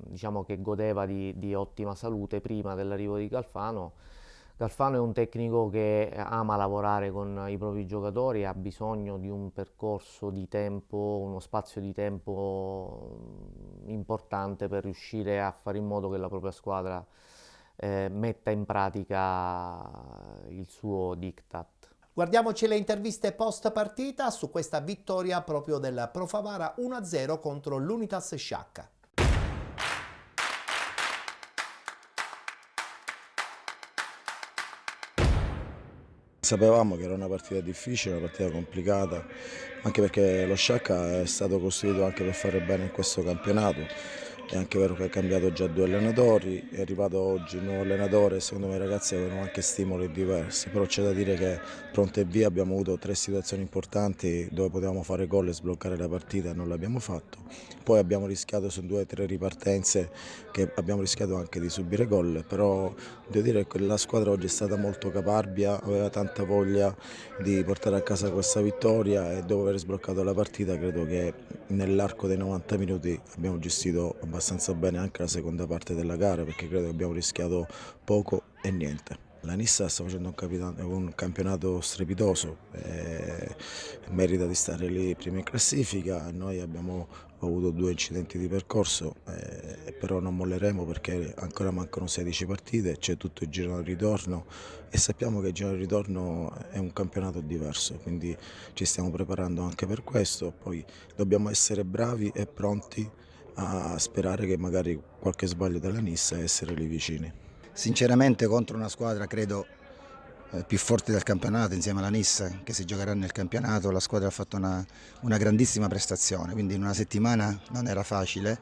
diciamo, che godeva di ottima salute prima dell'arrivo di Galfano. Galfano è un tecnico che ama lavorare con i propri giocatori, ha bisogno di un percorso di tempo, uno spazio di tempo importante per riuscire a fare in modo che la propria squadra metta in pratica il suo diktat. Guardiamoci le interviste post partita su questa vittoria proprio del Pro Favara 1-0 contro l'Unitas Sciacca. Sapevamo che era una partita difficile, una partita complicata, anche perché lo Sciacca è stato costruito anche per fare bene in questo campionato. È anche vero che ha cambiato già 2 allenatori, è arrivato oggi un nuovo allenatore e secondo me i ragazzi avevano anche stimoli diversi, però c'è da dire che pronto e via abbiamo avuto 3 situazioni importanti dove potevamo fare gol e sbloccare la partita e non l'abbiamo fatto. Poi abbiamo rischiato su 2 o 3 ripartenze che abbiamo rischiato anche di subire gol, però devo dire che la squadra oggi è stata molto caparbia, aveva tanta voglia di portare a casa questa vittoria, e dopo aver sbloccato la partita credo che nell'arco dei 90 minuti abbiamo gestito abbastanza bene anche la seconda parte della gara, perché credo che abbiamo rischiato poco e niente. La Nissa sta facendo un campionato strepitoso, merita di stare lì prima in classifica. Noi abbiamo avuto 2 incidenti di percorso, però non molleremo perché ancora mancano 16 partite, c'è tutto il giro al ritorno e sappiamo che il giro al ritorno è un campionato diverso, quindi ci stiamo preparando anche per questo. Poi dobbiamo essere bravi e pronti a sperare che magari qualche sbaglio della Nissa e essere lì vicini. Sinceramente contro una squadra credo più forte del campionato insieme alla Nissa, che si giocherà nel campionato, la squadra ha fatto una grandissima prestazione, quindi in una settimana non era facile.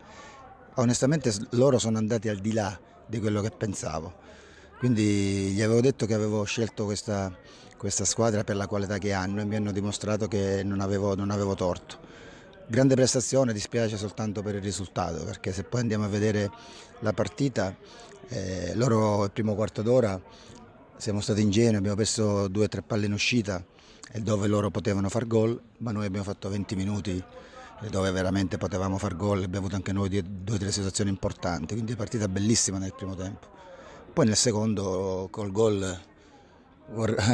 Onestamente loro sono andati al di là di quello che pensavo, quindi gli avevo detto che avevo scelto questa squadra per la qualità che hanno e mi hanno dimostrato che non avevo torto. Grande prestazione, dispiace soltanto per il risultato, perché se poi andiamo a vedere la partita, loro il primo quarto d'ora siamo stati ingenui, abbiamo perso 2 o 3 palle in uscita dove loro potevano far gol, ma noi abbiamo fatto 20 minuti dove veramente potevamo far gol, abbiamo avuto anche noi 2 o 3 situazioni importanti, quindi partita bellissima nel primo tempo. Poi nel secondo col gol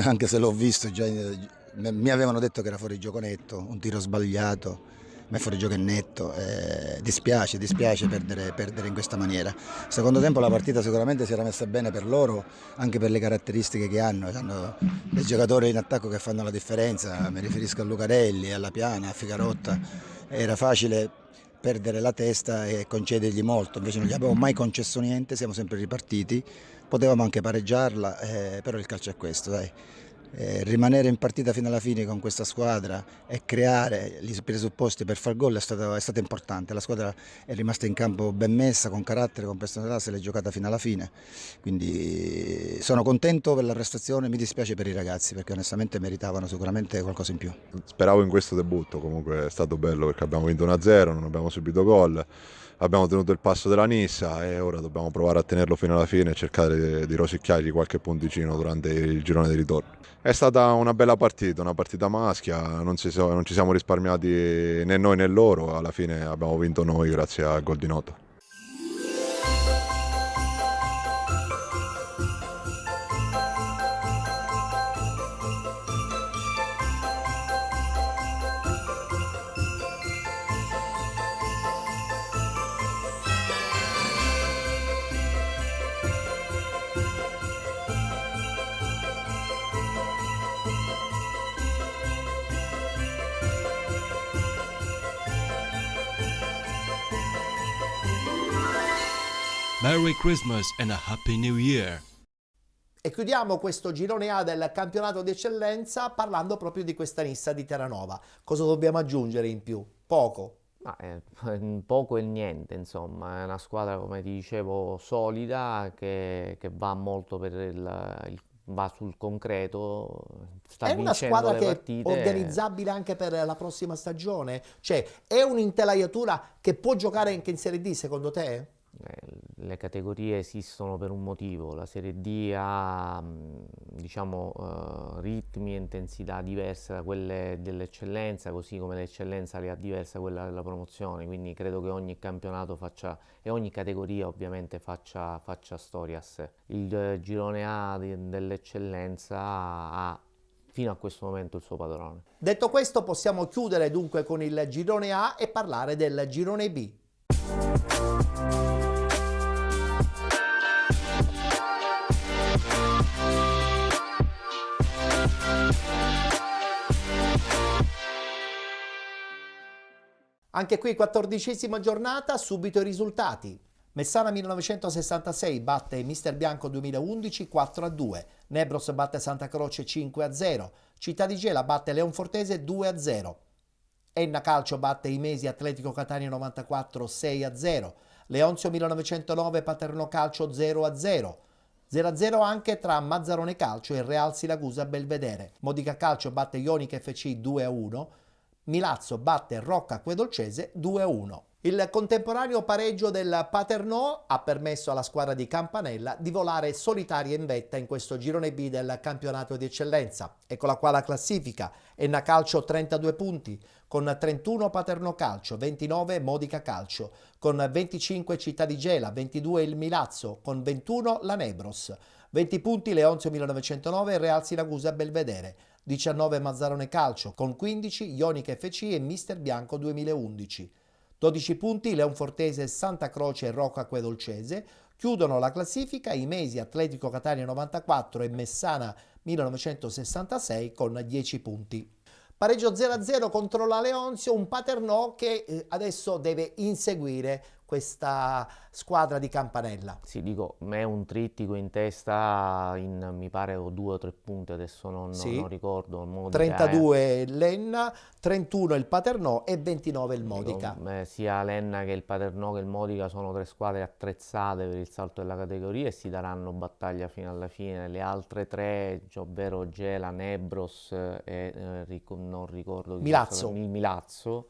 anche se l'ho visto, già, mi avevano detto che era fuori gioco netto, un tiro sbagliato, ma è fuori gioco netto. Dispiace perdere in questa maniera. Secondo tempo la partita sicuramente si era messa bene per loro, anche per le caratteristiche che hanno dei giocatori in attacco che fanno la differenza, mi riferisco a Lucarelli, alla Piana, a Figarotta. Era facile perdere la testa e concedergli molto, invece non gli abbiamo mai concesso niente, siamo sempre ripartiti, potevamo anche pareggiarla, però il calcio è questo, dai. Rimanere in partita fino alla fine con questa squadra e creare i presupposti per far gol è stato importante. La squadra è rimasta in campo ben messa, con carattere, con personalità, se l'è giocata fino alla fine, quindi sono contento per la prestazione, mi dispiace per i ragazzi perché onestamente meritavano sicuramente qualcosa in più. Speravo in questo debutto, comunque è stato bello perché abbiamo vinto 1-0, non abbiamo subito gol, abbiamo tenuto il passo della Nissa e ora dobbiamo provare a tenerlo fino alla fine e cercare di rosicchiargli qualche punticino durante il girone di ritorno. È stata una bella partita, una partita maschia, non ci siamo risparmiati né noi né loro, alla fine abbiamo vinto noi grazie al gol di Noto. Merry Christmas and a Happy New Year! E chiudiamo questo girone A del campionato di eccellenza parlando proprio di questa Nissa di Terranova. Cosa dobbiamo aggiungere in più? Poco. Poco e niente, insomma, è una squadra, come ti dicevo, solida, che va molto va sul concreto, sta è una vincendo squadra le che partite. è organizzabile anche per la prossima stagione? Cioè, è un'intelaiatura che può giocare anche in Serie D, secondo te? Le categorie esistono per un motivo, la Serie D ha ritmi e intensità diverse da quelle dell'eccellenza, così come l'eccellenza le ha diverse da quella della promozione, quindi credo che ogni campionato e ogni categoria ovviamente faccia storia a sé. Il girone A dell'eccellenza ha fino a questo momento il suo padrone. Detto questo, possiamo chiudere dunque con il girone A e parlare del girone B. Anche qui 14ª giornata, subito i risultati. Messana 1966 batte Mister Bianco 2011 4-2, Nebros batte Santa Croce 5-0, Città di Gela batte Leonfortese 2-0, Enna Calcio batte Imesi Atletico Catania 94 6-0, Leonzio 1909 Paternò Calcio 0-0, 0-0 anche tra Mazzarone Calcio e Real Siracusa Belvedere, Modica Calcio batte Ionica FC 2-1, Milazzo batte Rocca Acquedolcese 2-1. Il contemporaneo pareggio del Paternò ha permesso alla squadra di Campanella di volare solitaria in vetta in questo girone B del campionato di eccellenza. Eccola qua la classifica: Enna Calcio 32 punti, con 31 Paternò Calcio, 29 Modica Calcio, con 25 Città di Gela, 22 il Milazzo, con 21 la Nebros, 20 punti Leonzio 1909 e Real Siracusa Belvedere, 19 Mazzarone Calcio, con 15 Ionica FC e Mister Bianco 2011. 12 punti Leonfortese, Santa Croce e Rocca Acquedolcese. Chiudono la classifica Imesi Atletico Catania 94 e Messana 1966 con 10 punti. Pareggio 0-0 contro la Leonzio, un Paternò che adesso deve inseguire questa squadra di Campanella. Sì, dico, è un trittico in testa, mi pare ho 2 o 3 punti, adesso non ricordo. Modica 32 l'Enna, 31 il Paternò e 29 il Modica. Sia l'Enna che il Paternò che il Modica sono 3 squadre attrezzate per il salto della categoria e si daranno battaglia fino alla fine. Le altre 3, ovvero Gela, Nebros e non ricordo chi il Milazzo,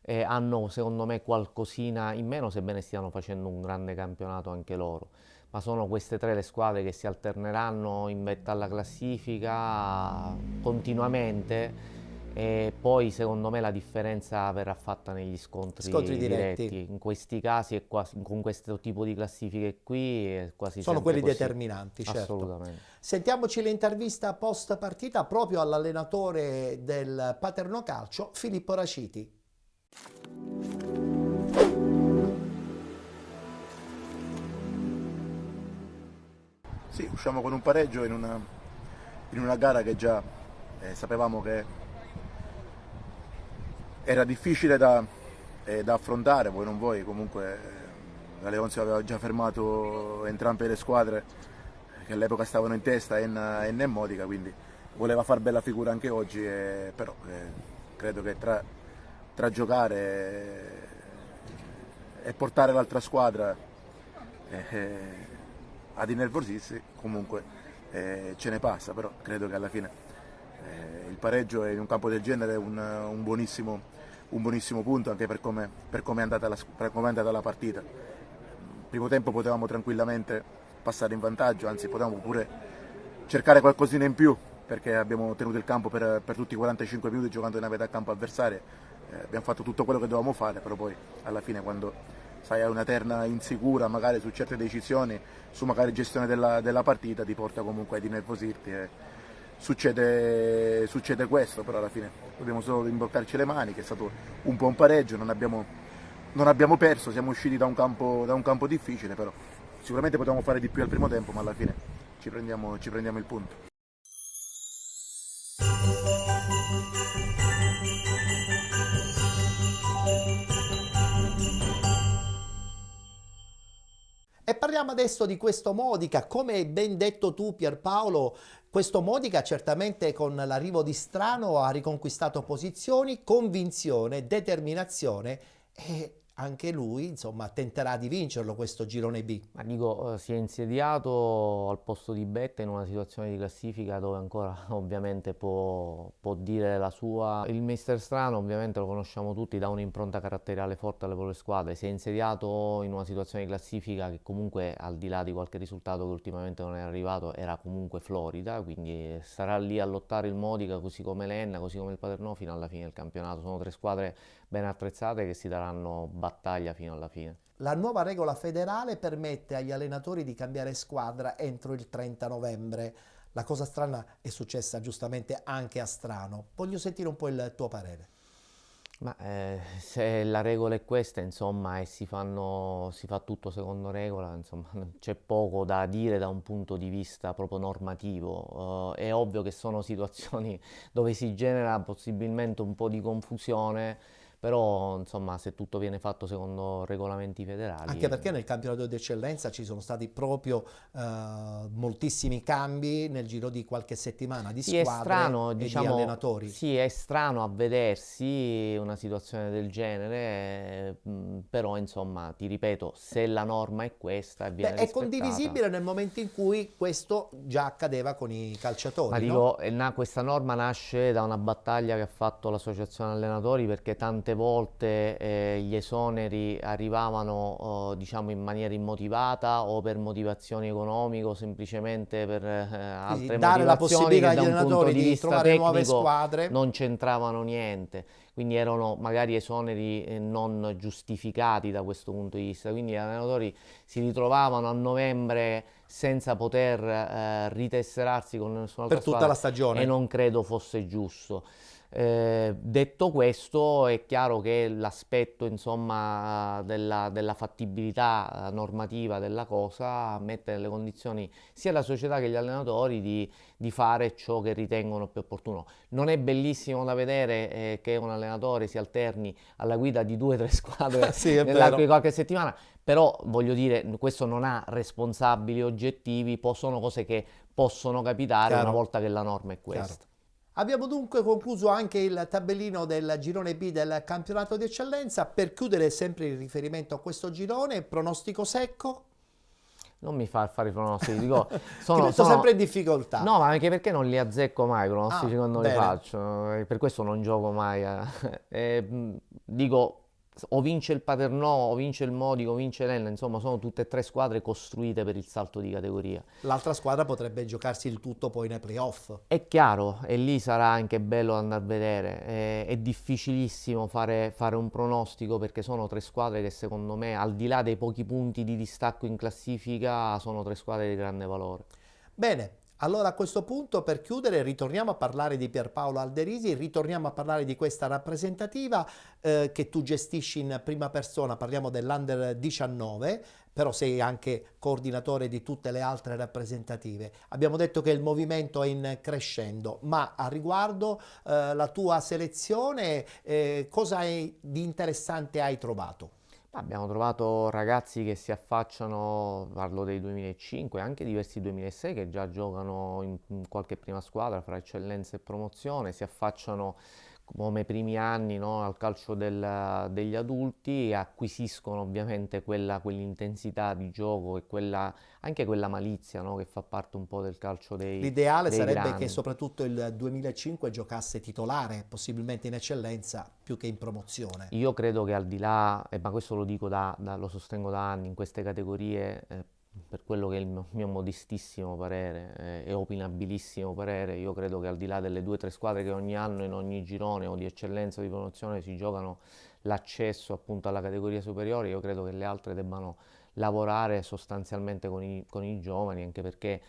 hanno secondo me qualcosina in meno, sebbene stiano facendo un grande campionato anche loro, ma sono queste 3 le squadre che si alterneranno in vetta alla classifica continuamente e poi secondo me la differenza verrà fatta negli scontri diretti. In questi casi e con questo tipo di classifiche qui è quasi sono sempre quelli così. determinanti, certo. Assolutamente. Sentiamoci l'intervista post partita proprio all'allenatore del Paterno Calcio, Filippo Raciti. Sì, usciamo con un pareggio in una gara che già sapevamo che era difficile da affrontare, voi non voi, comunque la Leonzio aveva già fermato entrambe le squadre che all'epoca stavano in testa, Enna e Modica, quindi voleva far bella figura anche oggi, però credo che tra giocare e portare l'altra squadra ad innervosirsi, comunque ce ne passa, però credo che alla fine il pareggio in un campo del genere è un buonissimo punto, anche per come è andata la partita. Il primo tempo potevamo tranquillamente passare in vantaggio, anzi potevamo pure cercare qualcosina in più, perché abbiamo tenuto il campo per tutti i 45 minuti giocando in a metà campo avversaria. Abbiamo fatto tutto quello che dovevamo fare, però poi alla fine quando sai, hai una terna insicura magari su certe decisioni, su magari gestione della partita, ti porta comunque ad innervosirti e succede questo, però alla fine dobbiamo solo rimboccarci le maniche, è stato un po' un pareggio, non abbiamo perso, siamo usciti da un campo difficile, però sicuramente potevamo fare di più al primo tempo, ma alla fine ci prendiamo il punto. E parliamo adesso di questo Modica. Come hai ben detto tu, Pierpaolo, questo Modica certamente con l'arrivo di Strano ha riconquistato posizioni, convinzione, determinazione e anche lui, insomma, tenterà di vincerlo questo girone B. Ma dico, si è insediato al posto di Betta in una situazione di classifica dove ancora ovviamente può dire la sua. Il mister Strano ovviamente lo conosciamo tutti, dà un'impronta caratteriale forte alle proprie squadre, si è insediato in una situazione di classifica che comunque al di là di qualche risultato che ultimamente non è arrivato era comunque florida, quindi sarà lì a lottare il Modica così come l'Enna, così come il Paternò fino alla fine del campionato. Sono tre squadre ben attrezzate che si daranno battaglia fino alla fine. La nuova regola federale permette agli allenatori di cambiare squadra entro il 30 novembre. La cosa strana è successa giustamente anche a Strano. Voglio sentire un po' il tuo parere. Ma se la regola è questa, insomma, e si fa tutto secondo regola, insomma, c'è poco da dire da un punto di vista proprio normativo. È ovvio che sono situazioni dove si genera possibilmente un po' di confusione, però insomma se tutto viene fatto secondo regolamenti federali. Anche perché nel campionato di eccellenza ci sono stati proprio moltissimi cambi nel giro di qualche settimana di sì, squadre strano, e diciamo, di allenatori. Sì, è strano a vedersi una situazione del genere, però insomma ti ripeto, se la norma è questa e viene È rispettata. condivisibile nel momento in cui questo già accadeva con i calciatori. Ma no? dico, questa norma nasce da una battaglia che ha fatto l'associazione allenatori, perché tante volte gli esoneri arrivavano diciamo in maniera immotivata o per motivazioni economiche o semplicemente per altre dare la possibilità agli allenatori di trovare nuove squadre non c'entravano niente, quindi erano magari esoneri non giustificati da questo punto di vista, quindi gli allenatori si ritrovavano a novembre senza poter ritesserarsi con nessun'altra per tutta squadra, la stagione, e non credo fosse giusto. Detto questo, è chiaro che l'aspetto insomma della fattibilità normativa della cosa mette nelle condizioni sia la società che gli allenatori di fare ciò che ritengono più opportuno. Non è bellissimo da vedere che un allenatore si alterni alla guida di 2 o 3 squadre sì, nell'arco di qualche settimana, però voglio dire, questo non ha responsabili oggettivi, sono cose che possono capitare una volta che la norma è questa. Chiaro. Abbiamo dunque concluso anche il tabellino del girone B del campionato di eccellenza. Per chiudere sempre in riferimento a questo girone, pronostico secco? Non mi fa fare i pronostici, dico, Ti metto sempre in difficoltà. No, ma anche perché non li azzecco mai i pronostici quando li bene. faccio, per questo non gioco mai. Dico o vince il Paternò, o vince il Modico, o vince l'Enna, insomma sono tutte e tre squadre costruite per il salto di categoria. L'altra squadra potrebbe giocarsi il tutto poi nei playoff. È chiaro, e lì sarà anche bello andare a vedere, è difficilissimo fare un pronostico, perché sono tre squadre che secondo me, al di là dei pochi punti di distacco in classifica, sono tre squadre di grande valore. Bene. Allora a questo punto, per chiudere, ritorniamo a parlare di Pierpaolo Alderisi, ritorniamo a parlare di questa rappresentativa che tu gestisci in prima persona, parliamo dell'Under 19, però sei anche coordinatore di tutte le altre rappresentative. Abbiamo detto che il movimento è in crescendo, ma a riguardo la tua selezione, cosa di interessante hai trovato? Abbiamo trovato ragazzi che si affacciano, parlo dei 2005, anche diversi 2006 che già giocano in qualche prima squadra fra eccellenza e promozione, si affacciano come primi anni, no, al calcio degli adulti, e acquisiscono ovviamente quell'intensità di gioco e anche quella malizia, no, che fa parte un po' del calcio dei L'ideale sarebbe grandi. che soprattutto il 2005 giocasse titolare, possibilmente in eccellenza, più che in promozione. Io credo che al di là, ma questo lo dico lo sostengo da anni, in queste categorie, per quello che è il mio modestissimo parere e opinabilissimo parere, io credo che al di là delle 2 o 3 squadre che ogni anno in ogni girone o di eccellenza o di promozione si giocano l'accesso appunto alla categoria superiore, io credo che le altre debbano lavorare sostanzialmente con i giovani, anche perché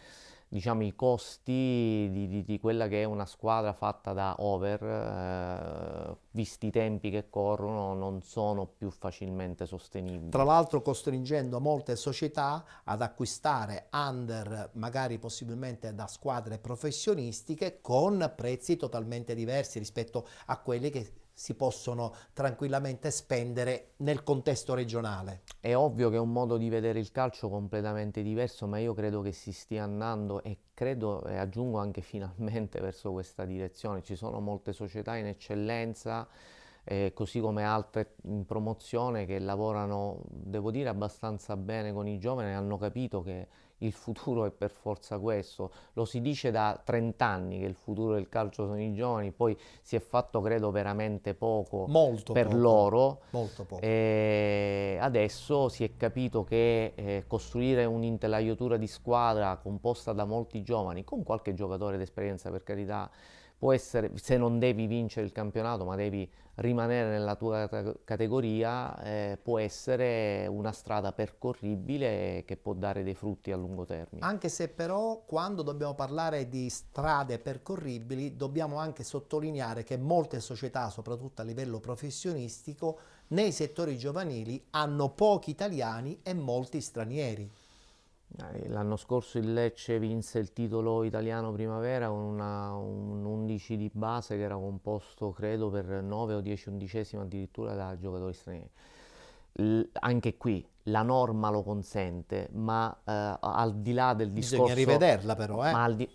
diciamo i costi di quella che è una squadra fatta da over, visti i tempi che corrono, non sono più facilmente sostenibili. Tra l'altro costringendo molte società ad acquistare under, magari possibilmente da squadre professionistiche, con prezzi totalmente diversi rispetto a quelli che si possono tranquillamente spendere nel contesto regionale. È ovvio che è un modo di vedere il calcio completamente diverso, ma io credo che si stia andando, e credo, e aggiungo anche finalmente, verso questa direzione. Ci sono molte società in eccellenza, così come altre in promozione, che lavorano, devo dire, abbastanza bene con i giovani, hanno capito che il futuro è per forza questo. Lo si dice da 30 anni che il futuro del calcio sono i giovani, poi si è fatto credo veramente poco per loro. Molto poco. E adesso si è capito che costruire un'intelaiatura di squadra composta da molti giovani, con qualche giocatore d'esperienza per carità, può essere, se non devi vincere il campionato ma devi rimanere nella tua categoria, può essere una strada percorribile che può dare dei frutti a lungo termine. Anche se però quando dobbiamo parlare di strade percorribili dobbiamo anche sottolineare che molte società, soprattutto a livello professionistico, nei settori giovanili hanno pochi italiani e molti stranieri. L'anno scorso il Lecce vinse il titolo italiano primavera con un 11 di base che era composto credo per 9 o 10 undicesimi addirittura da giocatori stranieri. Anche qui la norma lo consente, ma al di là del discorso... Bisogna rivederla però,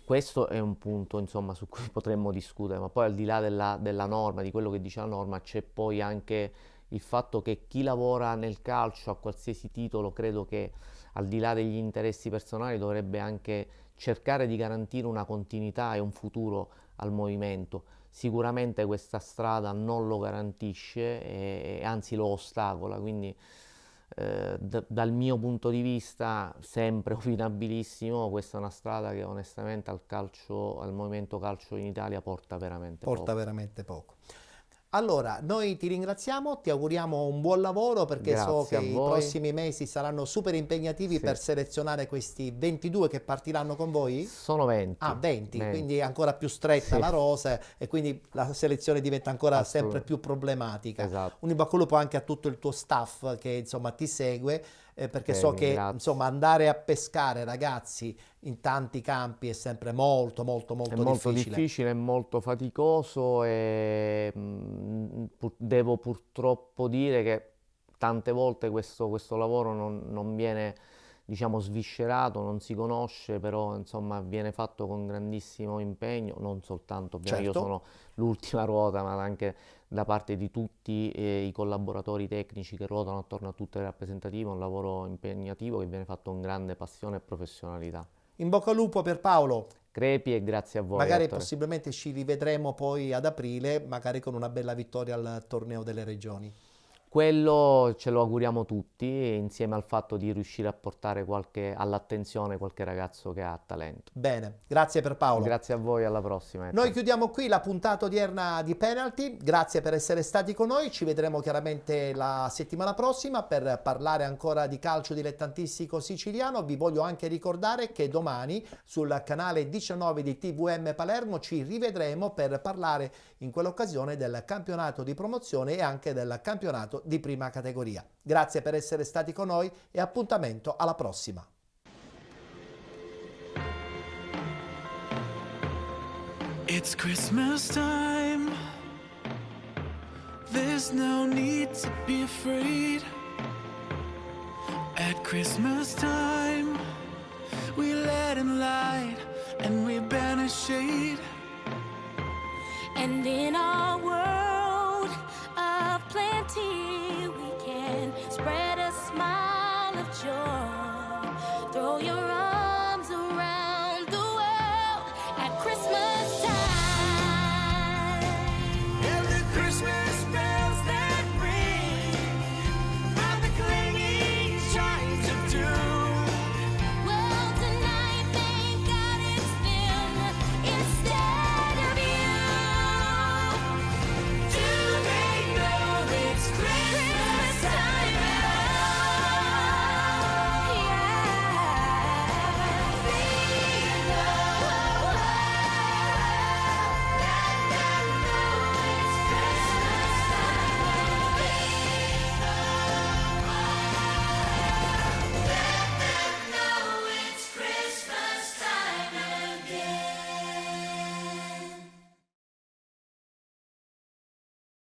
questo è un punto insomma su cui potremmo discutere, ma poi al di là della norma, di quello che dice la norma, c'è poi anche il fatto che chi lavora nel calcio a qualsiasi titolo, credo che al di là degli interessi personali dovrebbe anche cercare di garantire una continuità e un futuro al movimento. Sicuramente questa strada non lo garantisce e anzi lo ostacola, quindi dal mio punto di vista, sempre opinabilissimo, questa è una strada che onestamente al movimento calcio in Italia porta veramente poco. Allora, noi ti ringraziamo, ti auguriamo un buon lavoro, perché so che i prossimi mesi saranno super impegnativi per selezionare questi 22 che partiranno con voi? Sono 20. Ah, 20, quindi è ancora più stretta la rosa e quindi la selezione diventa ancora sempre più problematica. Esatto. Un in bocca al lupo anche a tutto il tuo staff che insomma ti segue, perché so che insomma andare a pescare ragazzi in tanti campi è sempre molto difficile. È molto faticoso e devo purtroppo dire che tante volte questo lavoro non viene, diciamo, sviscerato, non si conosce, però insomma viene fatto con grandissimo impegno, non soltanto ovviamente io sono l'ultima ruota, ma anche da parte di tutti i collaboratori tecnici che ruotano attorno a tutte le rappresentative, un lavoro impegnativo che viene fatto con grande passione e professionalità. In bocca al lupo per Paolo. Crepi e grazie a voi. Magari possibilmente ci rivedremo poi ad aprile, magari con una bella vittoria al torneo delle regioni. quello ce lo auguriamo tutti, insieme al fatto di riuscire a portare all'attenzione qualche ragazzo che ha talento. Bene, grazie per Paolo. Grazie a voi, alla prossima. Noi chiudiamo qui la puntata odierna di Penalty, grazie per essere stati con noi, ci vedremo chiaramente la settimana prossima per parlare ancora di calcio dilettantistico siciliano. Vi voglio anche ricordare che domani sul canale 19 di TVM Palermo ci rivedremo per parlare in quell'occasione del campionato di promozione e anche del campionato di prima categoria. Grazie per essere stati con noi e appuntamento alla prossima. It's Christmas time. There's no need to be afraid. At Christmas time, we let in light and we banish shade. And in our world of plenty